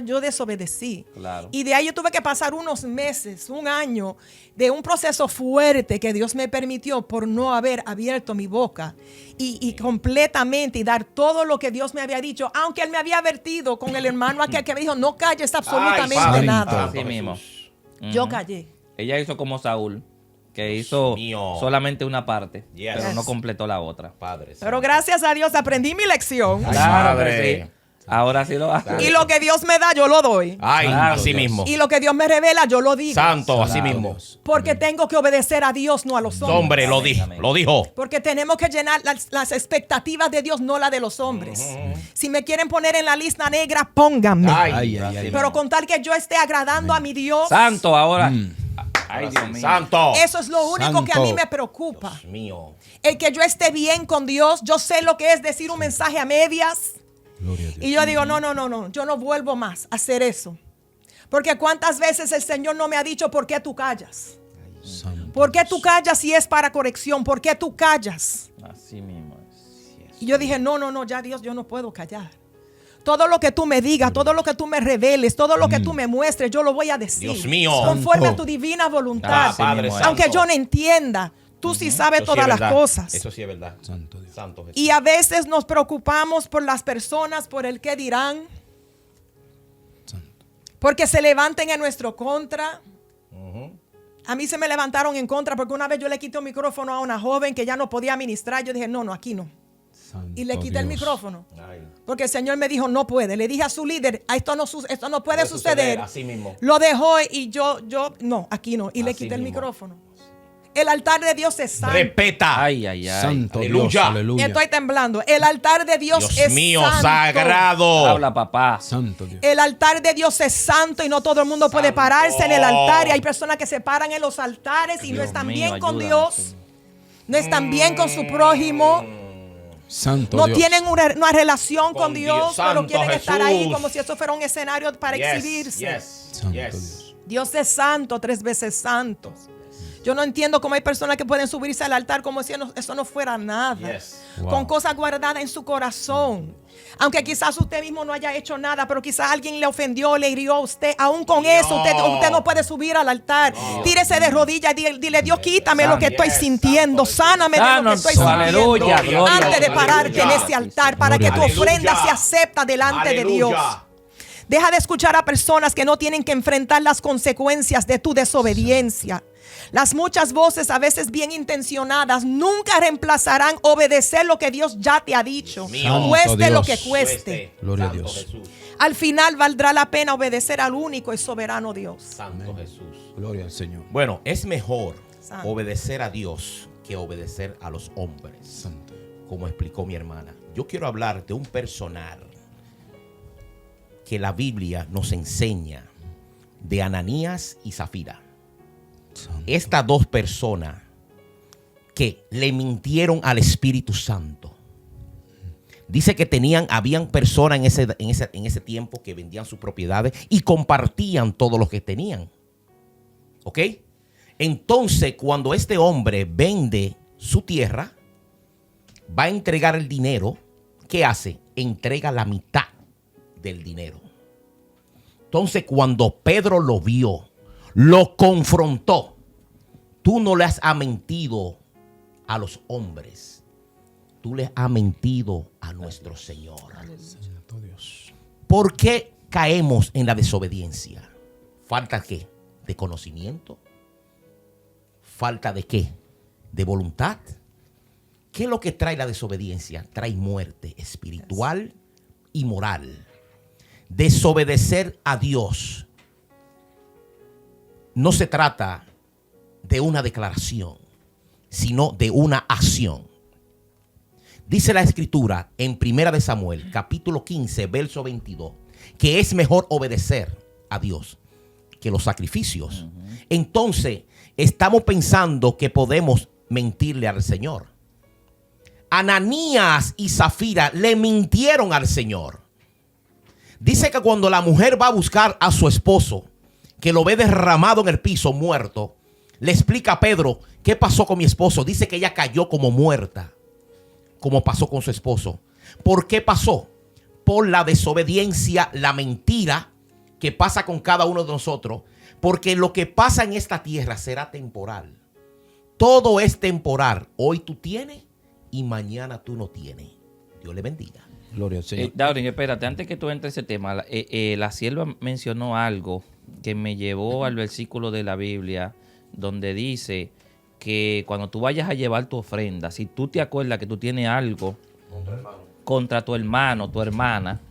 Yo desobedecí. Claro. Y de ahí yo tuve que pasar unos meses, un año, de un proceso fuerte que Dios me permitió por no haber abierto mi boca y completamente y dar todo lo que Dios me había dicho, aunque Él me había advertido con el hermano aquel que me dijo, no calles absolutamente Ay, Padre. nada. Así mismo. Yo callé. Ella hizo como Saúl, que hizo mío. solamente una parte, Yes. pero no completó la otra. Padre. Pero gracias a Dios aprendí mi lección. Ay, Claro que Padre. sí. Ahora sí lo hace. Y lo que Dios me da, yo lo doy. Ay, Claro, así Dios. mismo. Y lo que Dios me revela, yo lo digo. Santo, así Claro, mismo. Dios. Porque tengo que obedecer a Dios, no a los hombres. Hombre, lo dijo. Amén. Lo dijo. Porque tenemos que llenar las expectativas de Dios, no la de los hombres. Si me quieren poner en la lista negra, pónganme. Ay, ay, ay. Pero con tal que yo esté agradando a mi Dios, Santo ahora. Ay, Dios mío. Santo. eso es lo único que a mí Santo. me preocupa. Dios mío. El que yo esté bien con Dios, yo sé lo que es decir un mensaje a medias. Gloria a Dios. Y yo digo, no, yo no vuelvo más a hacer eso. Porque cuántas veces el Señor no me ha dicho, ¿por qué tú callas? Santo ¿Por qué Dios. tú callas si es para corrección? ¿Por qué tú callas? Así mismo es. Y yo dije, no, ya Dios, yo no puedo callar. Todo lo que tú me digas, todo lo que tú me reveles, todo lo que tú me muestres, yo lo voy a decir. Dios mío. Conforme a Santo. tu divina voluntad. Padre Santo. Aunque yo no entienda, tú sí sabes Eso sí todas es las verdad. cosas. Eso sí es verdad. Santo Dios. Santo Jesús. Y a veces nos preocupamos por las personas, por el que dirán, Santo. porque se levanten en nuestro contra. A mí se me levantaron en contra porque una vez yo le quité un micrófono a una joven que ya no podía ministrar. Yo dije, no, aquí no. Santo Y le quité el Dios. micrófono. Ay. Porque el Señor me dijo, no puede. Le dije a su líder, esto no puede Puede suceder. así mismo. Lo dejó y yo, no, aquí no. Y le Así quité el mismo. micrófono. El altar de Dios es santo. Respeta. Ay, ay, ay. Santo Aleluya. Dios. Aleluya. Estoy temblando. El altar de Dios, Dios es mío, santo. sagrado. Habla, papá. Santo Dios. El altar de Dios es santo y no todo el mundo puede Santo. pararse en el altar. Y hay personas que se paran en los altares y no Dios están mío, bien con ayúdame, Dios. Señor. No están bien con su prójimo. Santo No Dios. tienen una relación con Con Dios, Dios. pero Santo quieren estar ahí Jesús. como si eso fuera un escenario para Yes, exhibirse. yes, Santo yes. Dios. Dios es santo, 3 veces santo. Yo no entiendo cómo hay personas que pueden subirse al altar como si eso no fuera nada. Yes. Wow. Con cosas guardadas en su corazón. Aunque quizás usted mismo no haya hecho nada, pero quizás alguien le ofendió, le hirió a usted. Aún con eso, usted no puede subir al altar. Tírese de rodillas y dile, Dios, quítame lo que estoy Yes, sintiendo. santo. Sáname de lo que Santo, estoy sintiendo. aleluya, gloria, Antes de aleluya. pararte en ese altar, para que tu Aleluya. ofrenda se acepta delante de Dios. Aleluya. Deja de escuchar a personas que no tienen que enfrentar las consecuencias de tu desobediencia. Las muchas voces, a veces bien intencionadas, nunca reemplazarán obedecer lo que Dios ya te ha dicho. Mío. Cueste Santo lo Dios. que cueste. Gloria a Santo Dios. Jesús. Al final valdrá la pena obedecer al único y soberano Dios. Santo Jesús. Gloria al Señor. Bueno, es mejor Santo. obedecer a Dios que obedecer a los hombres, Santo. como explicó mi hermana. Yo quiero hablar de un personal que la Biblia nos enseña, de Ananías y Zafira. Santo. Estas dos personas que le mintieron al Espíritu Santo. Dice que habían personas en ese tiempo que vendían sus propiedades y compartían todo lo que tenían. ¿Ok? Entonces, cuando este hombre vende su tierra, va a entregar el dinero. ¿Qué hace? Entrega la mitad del dinero. Entonces, cuando Pedro lo vio, lo confrontó. Tú no le has mentido a los hombres. Tú le has mentido a nuestro Señor. Santo Dios. ¿Por qué caemos en la desobediencia? ¿Falta qué? ¿De conocimiento? ¿Falta de qué? ¿De voluntad? ¿Qué es lo que trae la desobediencia? Trae muerte espiritual y moral. Desobedecer a Dios no se trata de una declaración, sino de una acción. Dice la Escritura en 1 de Samuel, capítulo 15, verso 22, que es mejor obedecer a Dios que los sacrificios. Entonces, estamos pensando que podemos mentirle al Señor. Ananías y Zafira le mintieron al Señor. Dice que cuando la mujer va a buscar a su esposo, que lo ve derramado en el piso, muerto, le explica a Pedro qué pasó con mi esposo. Dice que ella cayó como muerta, como pasó con su esposo. ¿Por qué pasó? Por la desobediencia, la mentira que pasa con cada uno de nosotros. Porque lo que pasa en esta tierra será temporal. Todo es temporal. Hoy tú tienes y mañana tú no tienes. Dios le bendiga. Gloria al Señor. Daurin, espérate, antes que tú entres en ese tema, la sierva mencionó algo que me llevó al versículo de la Biblia donde dice que cuando tú vayas a llevar tu ofrenda, si tú te acuerdas que tú tienes algo contra tu hermano, tu hermana,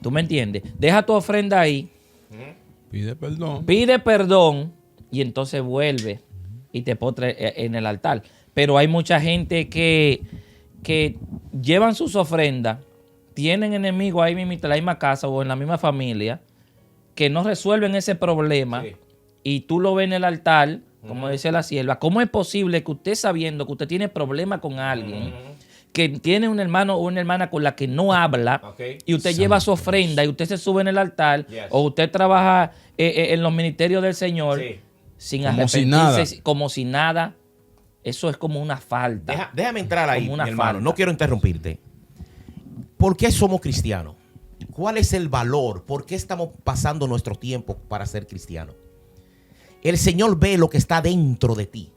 ¿Tú me entiendes? Deja tu ofrenda ahí. Pide perdón. Pide perdón y entonces vuelve y te postre en el altar. Pero hay mucha gente que llevan sus ofrendas, tienen enemigos ahí mismo en la misma casa o en la misma familia, que no resuelven ese problema, sí. Y tú lo ves en el altar, como dice la sierva. ¿Cómo es posible que usted, sabiendo que usted tiene problemas con alguien, que tiene un hermano o una hermana con la que no habla, y usted lleva su ofrenda y usted se sube en el altar, o usted trabaja en los ministerios del Señor, sin arrepentirse, como si nada? Eso es como una falta. Déjame entrar ahí, mi hermano. No quiero interrumpirte. ¿Por qué somos cristianos? ¿Cuál es el valor? ¿Por qué estamos pasando nuestro tiempo para ser cristianos? El Señor ve lo que está dentro de ti.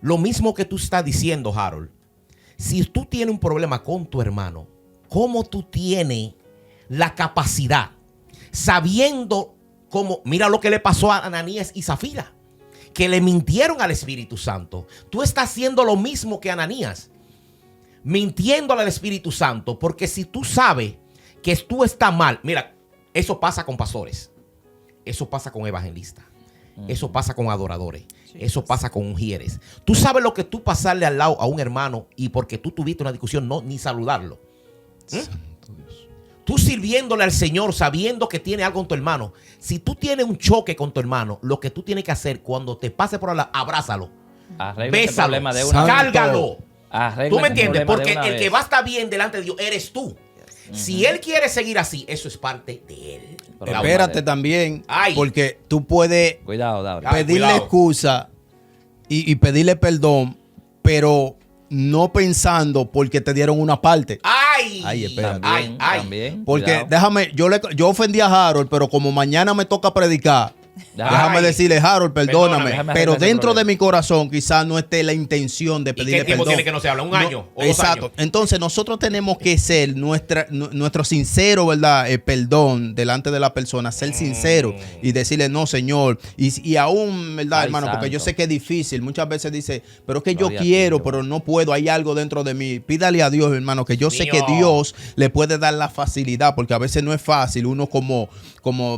Lo mismo que tú estás diciendo, Harold. Si tú tienes un problema con tu hermano, ¿cómo tú tienes la capacidad, sabiendo cómo? Mira lo que le pasó a Ananías y Zafira, que le mintieron al Espíritu Santo. Tú estás haciendo lo mismo que Ananías, mintiéndole al Espíritu Santo, porque si tú sabes que tú estás mal, mira, eso pasa con pastores, eso pasa con evangelistas, eso pasa con adoradores, eso pasa con ungieres. Tú sabes lo que tú pasarle al lado a un hermano y porque tú tuviste una discusión no ni saludarlo. Tú sirviéndole al Señor sabiendo que tiene algo con tu hermano. Si tú tienes un choque con tu hermano, lo que tú tienes que hacer cuando te pase por la, abrázalo, bésalo, cárgalo. ¿Tú me entiendes? Porque el que va a estar bien delante de Dios eres tú. Si él quiere seguir así, eso es parte de él. Pero espérate también, porque tú puedes pedirle excusa y pedirle perdón, pero no pensando porque te dieron una parte. Ay, espérate. También, porque cuidado. déjame, yo ofendí a Harold, pero como mañana me toca predicar, déjame decirle, Harold, perdóname. Pero dentro de mi corazón quizás no esté la intención de pedirle perdón. ¿Y qué tiempo tiene que no se habla? ¿Un año o 2 exacto. años? Entonces nosotros tenemos que ser nuestro sincero, ¿verdad? Perdón delante de la persona, ser sincero y decirle, no, Señor. Y aún, ¿verdad, hermano? Santo. Porque yo sé que es difícil. Muchas veces dice, pero es que yo quiero, pero no puedo. Hay algo dentro de mí. Pídale a Dios, hermano, que yo sé que Dios le puede dar la facilidad, porque a veces no es fácil uno como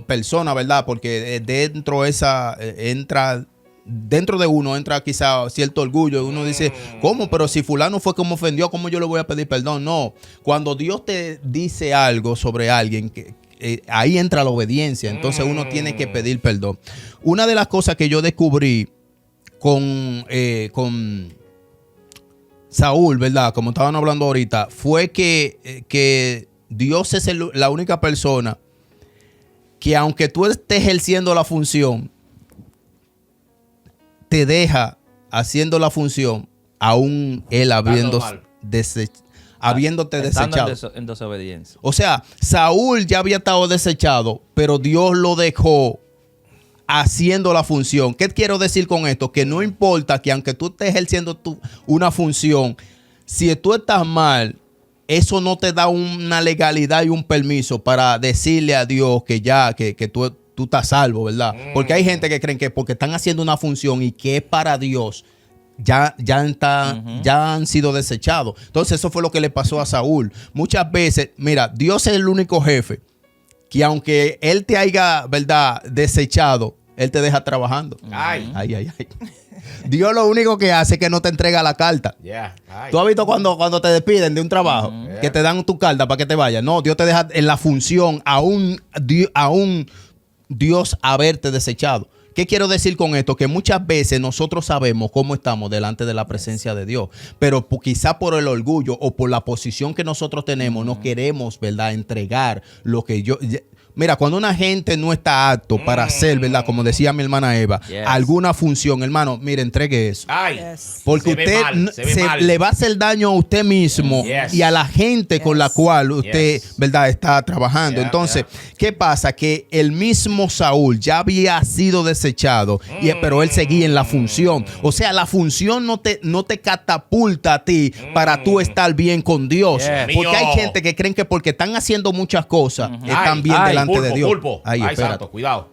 persona, ¿verdad? Porque dentro de uno entra quizá cierto orgullo y uno dice, ¿cómo? Pero si fulano fue que me ofendió, ¿cómo yo le voy a pedir perdón? No, cuando Dios te dice algo sobre alguien, ahí entra la obediencia, entonces uno tiene que pedir perdón. Una de las cosas que yo descubrí con Saúl, ¿verdad? Como estaban hablando ahorita, fue que Dios es la única persona que aunque tú estés ejerciendo la función, te deja haciendo la función, aún él habiéndote desechado. En desobediencia. O sea, Saúl ya había estado desechado, pero Dios lo dejó haciendo la función. ¿Qué quiero decir con esto? Que no importa que aunque tú estés ejerciendo una función, si tú estás mal, eso no te da una legalidad y un permiso para decirle a Dios que ya, que tú estás salvo, ¿verdad? Porque hay gente que creen que porque están haciendo una función y que es para Dios, ya han sido desechados. Entonces eso fue lo que le pasó a Saúl. Muchas veces, mira, Dios es el único jefe que aunque Él te haya, ¿verdad?, desechado, Él te deja trabajando. Ay. Dios lo único que hace es que no te entrega la carta. ¿Tú has visto cuando te despiden de un trabajo, que te dan tu carta para que te vayas? No, Dios te deja en la función, aún Dios haberte desechado. ¿Qué quiero decir con esto? Que muchas veces nosotros sabemos cómo estamos delante de la presencia de Dios, pero quizá por el orgullo o por la posición que nosotros tenemos, no queremos, ¿verdad?, entregar lo que Mira, cuando una gente no está apto para hacer, ¿verdad?, como decía mi hermana Eva, alguna función, hermano, mire, entregue eso. Porque usted le va a hacer daño a usted mismo y a la gente con la cual usted, ¿verdad?, está trabajando. Entonces, ¿qué pasa? Que el mismo Saúl ya había sido desechado, pero él seguía en la función. O sea, la función no te catapulta a ti para tú estar bien con Dios. Porque hay gente que creen que porque están haciendo muchas cosas, están bien delante delante de Dios. Pulpo. Ay, Ay, espérate. santo, cuidado.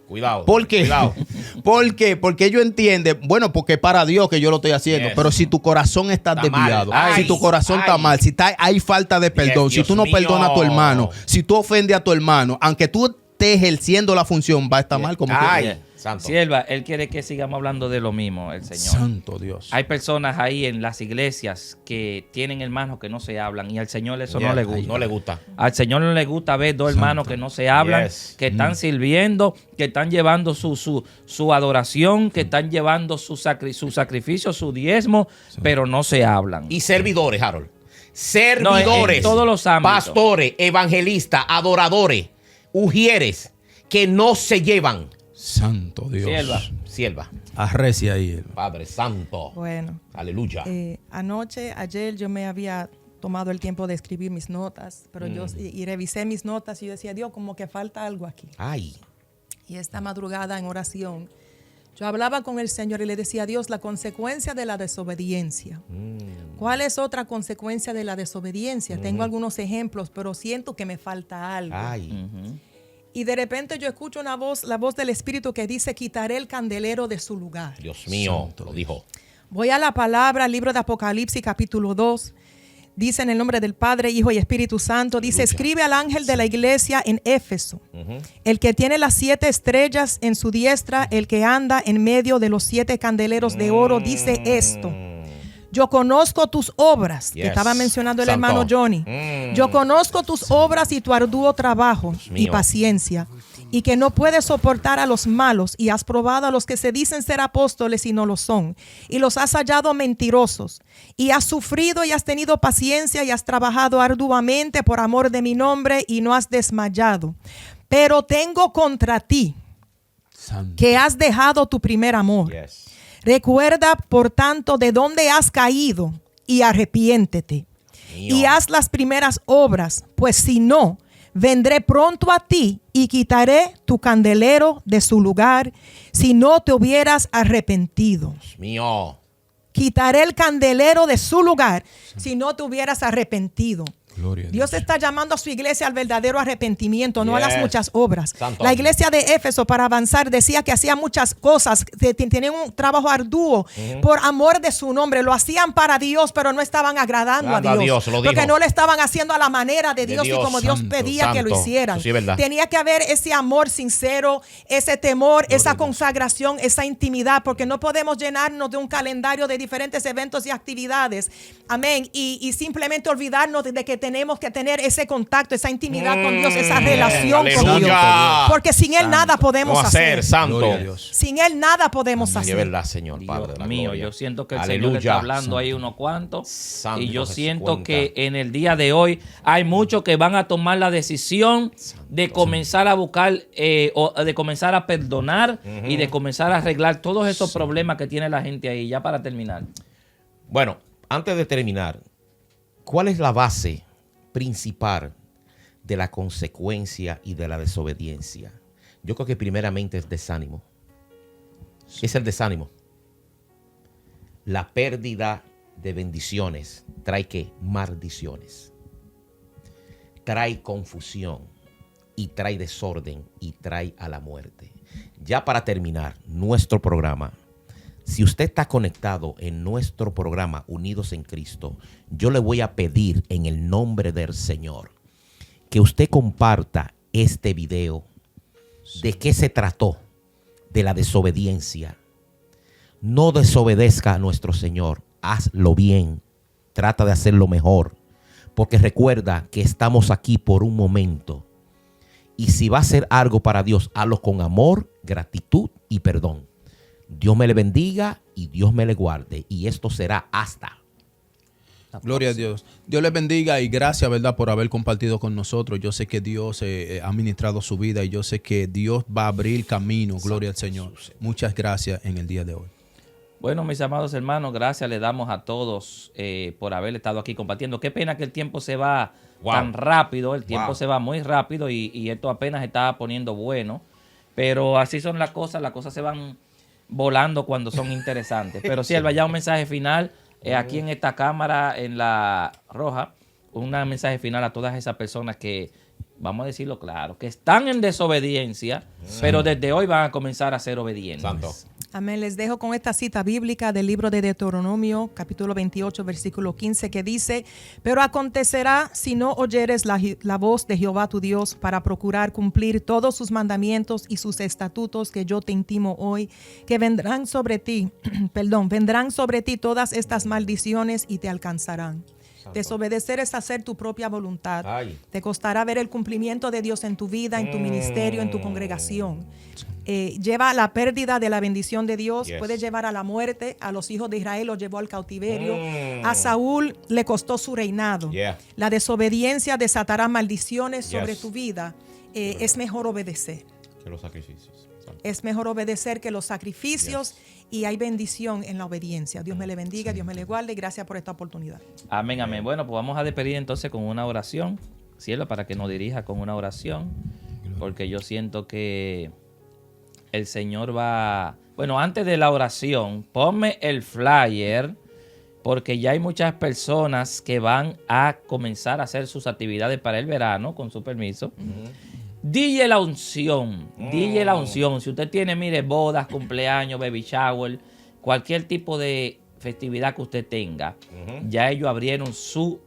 ¿Por qué? Cuidado. ¿Por qué? Porque ellos entienden, bueno, porque es para Dios que yo lo estoy haciendo, Yes. pero si tu corazón está desviado, mal. si tu corazón está Ay. mal, si hay falta de perdón, Yes, si tú no Dios perdonas a tu mío. hermano, si tú ofendes a tu hermano, aunque tú estés ejerciendo la función, va a estar mal como Ay. que. Santo. Sierva, él quiere que sigamos hablando de lo mismo, el Señor. Santo Dios. Hay personas ahí en las iglesias que tienen hermanos que no se hablan y al Señor eso Yeah, no le gusta. No le gusta. Al Señor no le gusta ver dos hermanos que no se hablan, Yes. que están sirviendo, que están llevando su adoración, que están llevando su sacrificio, su diezmo, pero no se hablan. Y servidores, Harold. Servidores. No, en todos los ámbitos. Pastores, evangelistas, adoradores, ujieres, que no se llevan. Santo Dios. Sierva. Arrecia ahí. Padre Santo. Bueno, Aleluya. ayer yo me había tomado el tiempo de escribir mis notas, pero y revisé mis notas y yo decía, Dios, como que falta algo aquí. Ay. Y esta madrugada en oración, yo hablaba con el Señor y le decía a Dios la consecuencia de la desobediencia. ¿Cuál es otra consecuencia de la desobediencia? Tengo algunos ejemplos, pero siento que me falta algo. Ay. Y de repente yo escucho la voz del Espíritu que dice, quitaré el candelero de su lugar. Dios mío, Santo lo dijo. Voy a la palabra, libro de Apocalipsis, capítulo 2. Dice en el nombre del Padre, Hijo y Espíritu Santo, dice, Aleluya. escribe al ángel de la iglesia en Éfeso, el que tiene las 7 estrellas en su diestra, el que anda en medio de los 7 candeleros de oro, dice esto. Yo conozco tus obras, que Yes. estaba mencionando el Santo. hermano Johnny. Yo conozco tus obras y tu arduo trabajo y mío. paciencia, y que no puedes soportar a los malos, y has probado a los que se dicen ser apóstoles y no lo son, y los has hallado mentirosos, y has sufrido y has tenido paciencia y has trabajado arduamente por amor de mi nombre y no has desmayado. Pero tengo contra ti Santo. que has dejado tu primer amor. Yes. Recuerda, por tanto, de dónde has caído y arrepiéntete. Mío. Y haz las primeras obras, pues si no, vendré pronto a ti y quitaré tu candelero de su lugar si no te hubieras arrepentido. Dios mío. Quitaré el candelero de su lugar si no te hubieras arrepentido. Gloria a Dios está llamando a su iglesia al verdadero arrepentimiento, no a las Yes. muchas obras. Santo. La iglesia de Éfeso, para avanzar, decía que hacía muchas cosas, tenían un trabajo arduo por amor de su nombre. Lo hacían para Dios, pero no estaban agradando Agrada a a Dios. Dios, lo Porque dijo. no le estaban haciendo a la manera de Dios y Dios. como Dios Santo, pedía que lo santo. hicieran. Eso sí es verdad. Tenía que haber ese amor sincero, ese temor, esa consagración, esa intimidad, porque no podemos llenarnos de un calendario de diferentes eventos y actividades. Amén. Y simplemente olvidarnos de que tenemos que tener ese contacto, esa intimidad con Dios, esa relación con aleluya. Dios. Porque sin Él nada podemos ¿Cómo hacer, hacer. santo? Gloria a Dios. Sin Él nada podemos Sí, es hacer. verdad, Señor, Padre de Dios la mío, gloria. yo siento que el Aleluya. Señor le está hablando ahí unos cuantos. Santo Y yo Jesús, siento cuenta. que en el día de hoy hay muchos que van a tomar la decisión de comenzar a buscar o de comenzar a perdonar y de comenzar a arreglar todos esos problemas que tiene la gente ahí. Ya para terminar. Bueno, antes de terminar, ¿cuál es la base principal de la consecuencia y de la desobediencia? Yo creo que primeramente es desánimo. Es el desánimo. La pérdida de bendiciones trae ¿qué? Maldiciones. Trae confusión y trae desorden y trae a la muerte. Ya para terminar nuestro programa, si usted está conectado en nuestro programa Unidos en Cristo, yo le voy a pedir en el nombre del Señor que usted comparta este video. ¿De qué se trató? De la desobediencia. No desobedezca a nuestro Señor. Hazlo bien. Trata de hacerlo mejor. Porque recuerda que estamos aquí por un momento. Y si va a hacer algo para Dios, hazlo con amor, gratitud y perdón. Dios me le bendiga y Dios me le guarde. Y esto será hasta. Gloria a Dios. Dios les bendiga y gracias, ¿verdad?, por haber compartido con nosotros. Yo sé que Dios ha ministrado su vida y yo sé que Dios va a abrir camino. Gloria al Señor. Muchas gracias en el día de hoy. Bueno, mis amados hermanos, gracias le damos a todos por haber estado aquí compartiendo. Qué pena que el tiempo se va tan rápido, el tiempo se va muy rápido y esto apenas está poniendo bueno. Pero así son las cosas se van volando cuando son interesantes. Pero sí, ya un mensaje final aquí en esta cámara, en la roja, un mensaje final a todas esas personas que vamos a decirlo claro, que están en desobediencia, pero desde hoy van a comenzar a ser obedientes. Santo. Amén. Les dejo con esta cita bíblica del libro de Deuteronomio, capítulo 28, versículo 15, que dice: pero acontecerá si no oyeres la voz de Jehová tu Dios para procurar cumplir todos sus mandamientos y sus estatutos que yo te intimo hoy, que vendrán sobre ti, vendrán sobre ti todas estas maldiciones y te alcanzarán. Desobedecer es hacer tu propia voluntad. Ay. Te costará ver el cumplimiento de Dios en tu vida, en tu ministerio, en tu congregación. Lleva a la pérdida de la bendición de Dios, Yes. puede llevar a la muerte. A los hijos de Israel los llevó al cautiverio. A Saúl le costó su reinado. Yeah. La desobediencia desatará maldiciones sobre Yes. tu vida. Es mejor obedecer. Que los sacrificios. Santo. Es mejor obedecer que los sacrificios, y hay bendición en la obediencia. Dios me le bendiga, Dios me le guarde, y gracias por esta oportunidad. Amén, amén. Bueno, pues vamos a despedir entonces con una oración, cielo, para que nos dirija con una oración, porque yo siento que el Señor va... Bueno, antes de la oración, ponme el flyer, porque ya hay muchas personas que van a comenzar a hacer sus actividades para el verano, con su permiso. DJ La Unción, DJ La Unción. Si usted tiene, mire, bodas, cumpleaños, baby shower, cualquier tipo de festividad que usted tenga, ya ellos abrieron su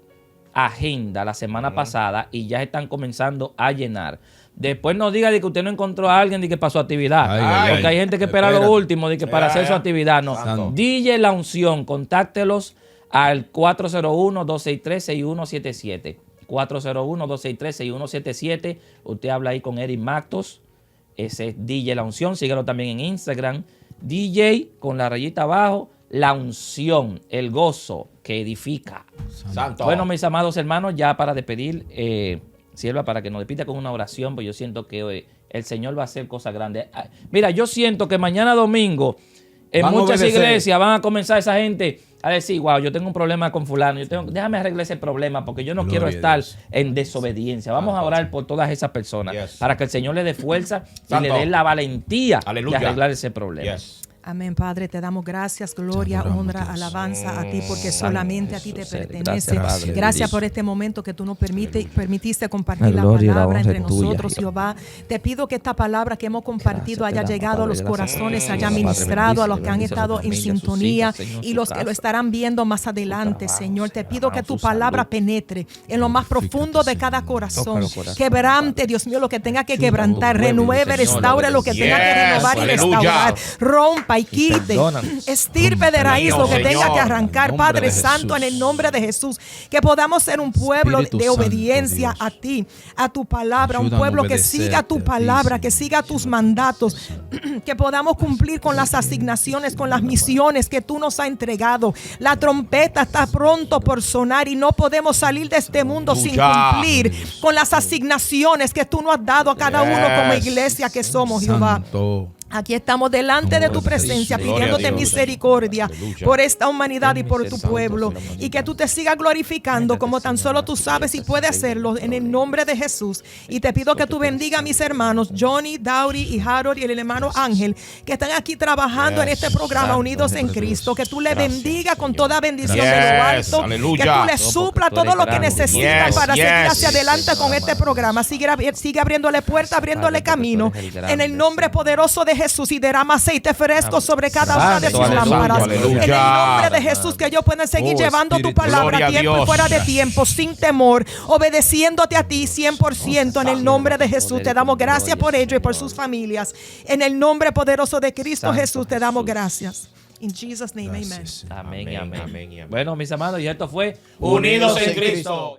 agenda la semana pasada y ya están comenzando a llenar. Después no diga de que usted no encontró a alguien de que pasó actividad. Ay, porque hay gente que espera lo último de que para hacer su actividad. No. Santo. DJ La Unción, contáctelos al 401-263-6177. 401-263-6177. Usted habla ahí con Eric Mactos. Ese es DJ La Unción. Síguelo también en Instagram. DJ con la rayita abajo. La Unción, el gozo que edifica. Santo. Bueno, mis amados hermanos, ya para despedir, sierva, para que nos despida con una oración, pues yo siento que el Señor va a hacer cosas grandes. Mira, yo siento que mañana domingo, en Van a muchas obedecer. iglesias van a comenzar esa gente a decir, wow, yo tengo un problema con fulano, déjame arreglar ese problema porque yo no Gloria quiero a estar Dios. en desobediencia. Vamos a orar por todas esas personas Yes. para que el Señor le dé fuerza y Santo. le dé la valentía Aleluya. de arreglar ese problema. Yes. Amén, Padre, te damos gracias, gloria, Te adoramos, honra, Dios. alabanza a ti, porque Santo solamente a ti te Jesús, pertenece. gracias, Padre. Gracias por este momento que tú nos permitiste compartir La la gloria y la palabra honra entre es tuya, nosotros, Jehová. Te pido que esta palabra que hemos compartido Gracias te haya damos, llegado a los Padre, gracias. corazones, haya Padre, ministrado a los bendice, que han bendice a su estado en familia, a sus sintonía hijas, Señor, y su los que lo casa, estarán viendo más adelante, trabajo, Señor. Te su pido que trabajo, tu su palabra salud. penetre en lo más profundo de cada Toca corazón. los corazones, Quebrante, Dios mío, lo que tenga que quebrantar, pueblo, renueve, Señor, restaure lo que tenga que Yes, renovar y aleluya. restaurar. Rompa y quite. perdónanos. Estirpe de raíz lo que Señor. tenga que arrancar, En nombre Padre de Santo, en Jesús. el nombre de Jesús. Que podamos ser un pueblo Espíritu de Santo, obediencia Dios. a ti, a tu palabra. Un Ayúdanos pueblo a que obedecerte siga tu a ti, palabra, que Señor. siga tus mandatos. Que podamos cumplir con las asignaciones, con las misiones que tú nos has entregado. La trompeta está pronto por sonar y no podemos salir de este mundo sin Aleluya. cumplir con las asignaciones que tú nos has dado a cada uno como Yes. iglesia que somos, Jehová. Santo. Aquí estamos delante de tu presencia, Gloria a pidiéndote Dios. misericordia Aleluya. por esta humanidad y por tu Misericordia, pueblo. Señor. Y que tú te sigas glorificando como tan solo tú sabes y puedes hacerlo en el nombre de Jesús. Y te pido que tú bendiga a mis hermanos Johnny, Dauri y Harold y el hermano Ángel que están aquí trabajando en este programa Santo Unidos en Jesús. Cristo. Que tú le Gracias, bendiga con Señor. toda bendición Yes, de lo alto. aleluya. Que tú le No, supla porque tú todo lo eres que grande. necesita Yes, para seguir yes. hacia adelante con este programa. Sigue abriéndole puertas, abriéndole Padre, porque tú camino. eres el grande, En el nombre Señor. poderoso de Jesús, y derrama aceite fresco sobre cada una de sus Santo, lámparas. aleluya. En el nombre de Jesús, que ellos puedan seguir Oh, llevando tu Espíritu, palabra gloria a a tiempo y Dios. fuera de tiempo, sin temor, obedeciéndote a ti 100%. En el nombre de Jesús te damos gracias por ello y por sus familias. En el nombre poderoso de Cristo Santo Jesús te damos Jesús. gracias. In Jesus' name, amen. Gracias, Señor. Amén, Amén, amén. amén y amén. Bueno, mis amados, y esto fue Unidos en Cristo.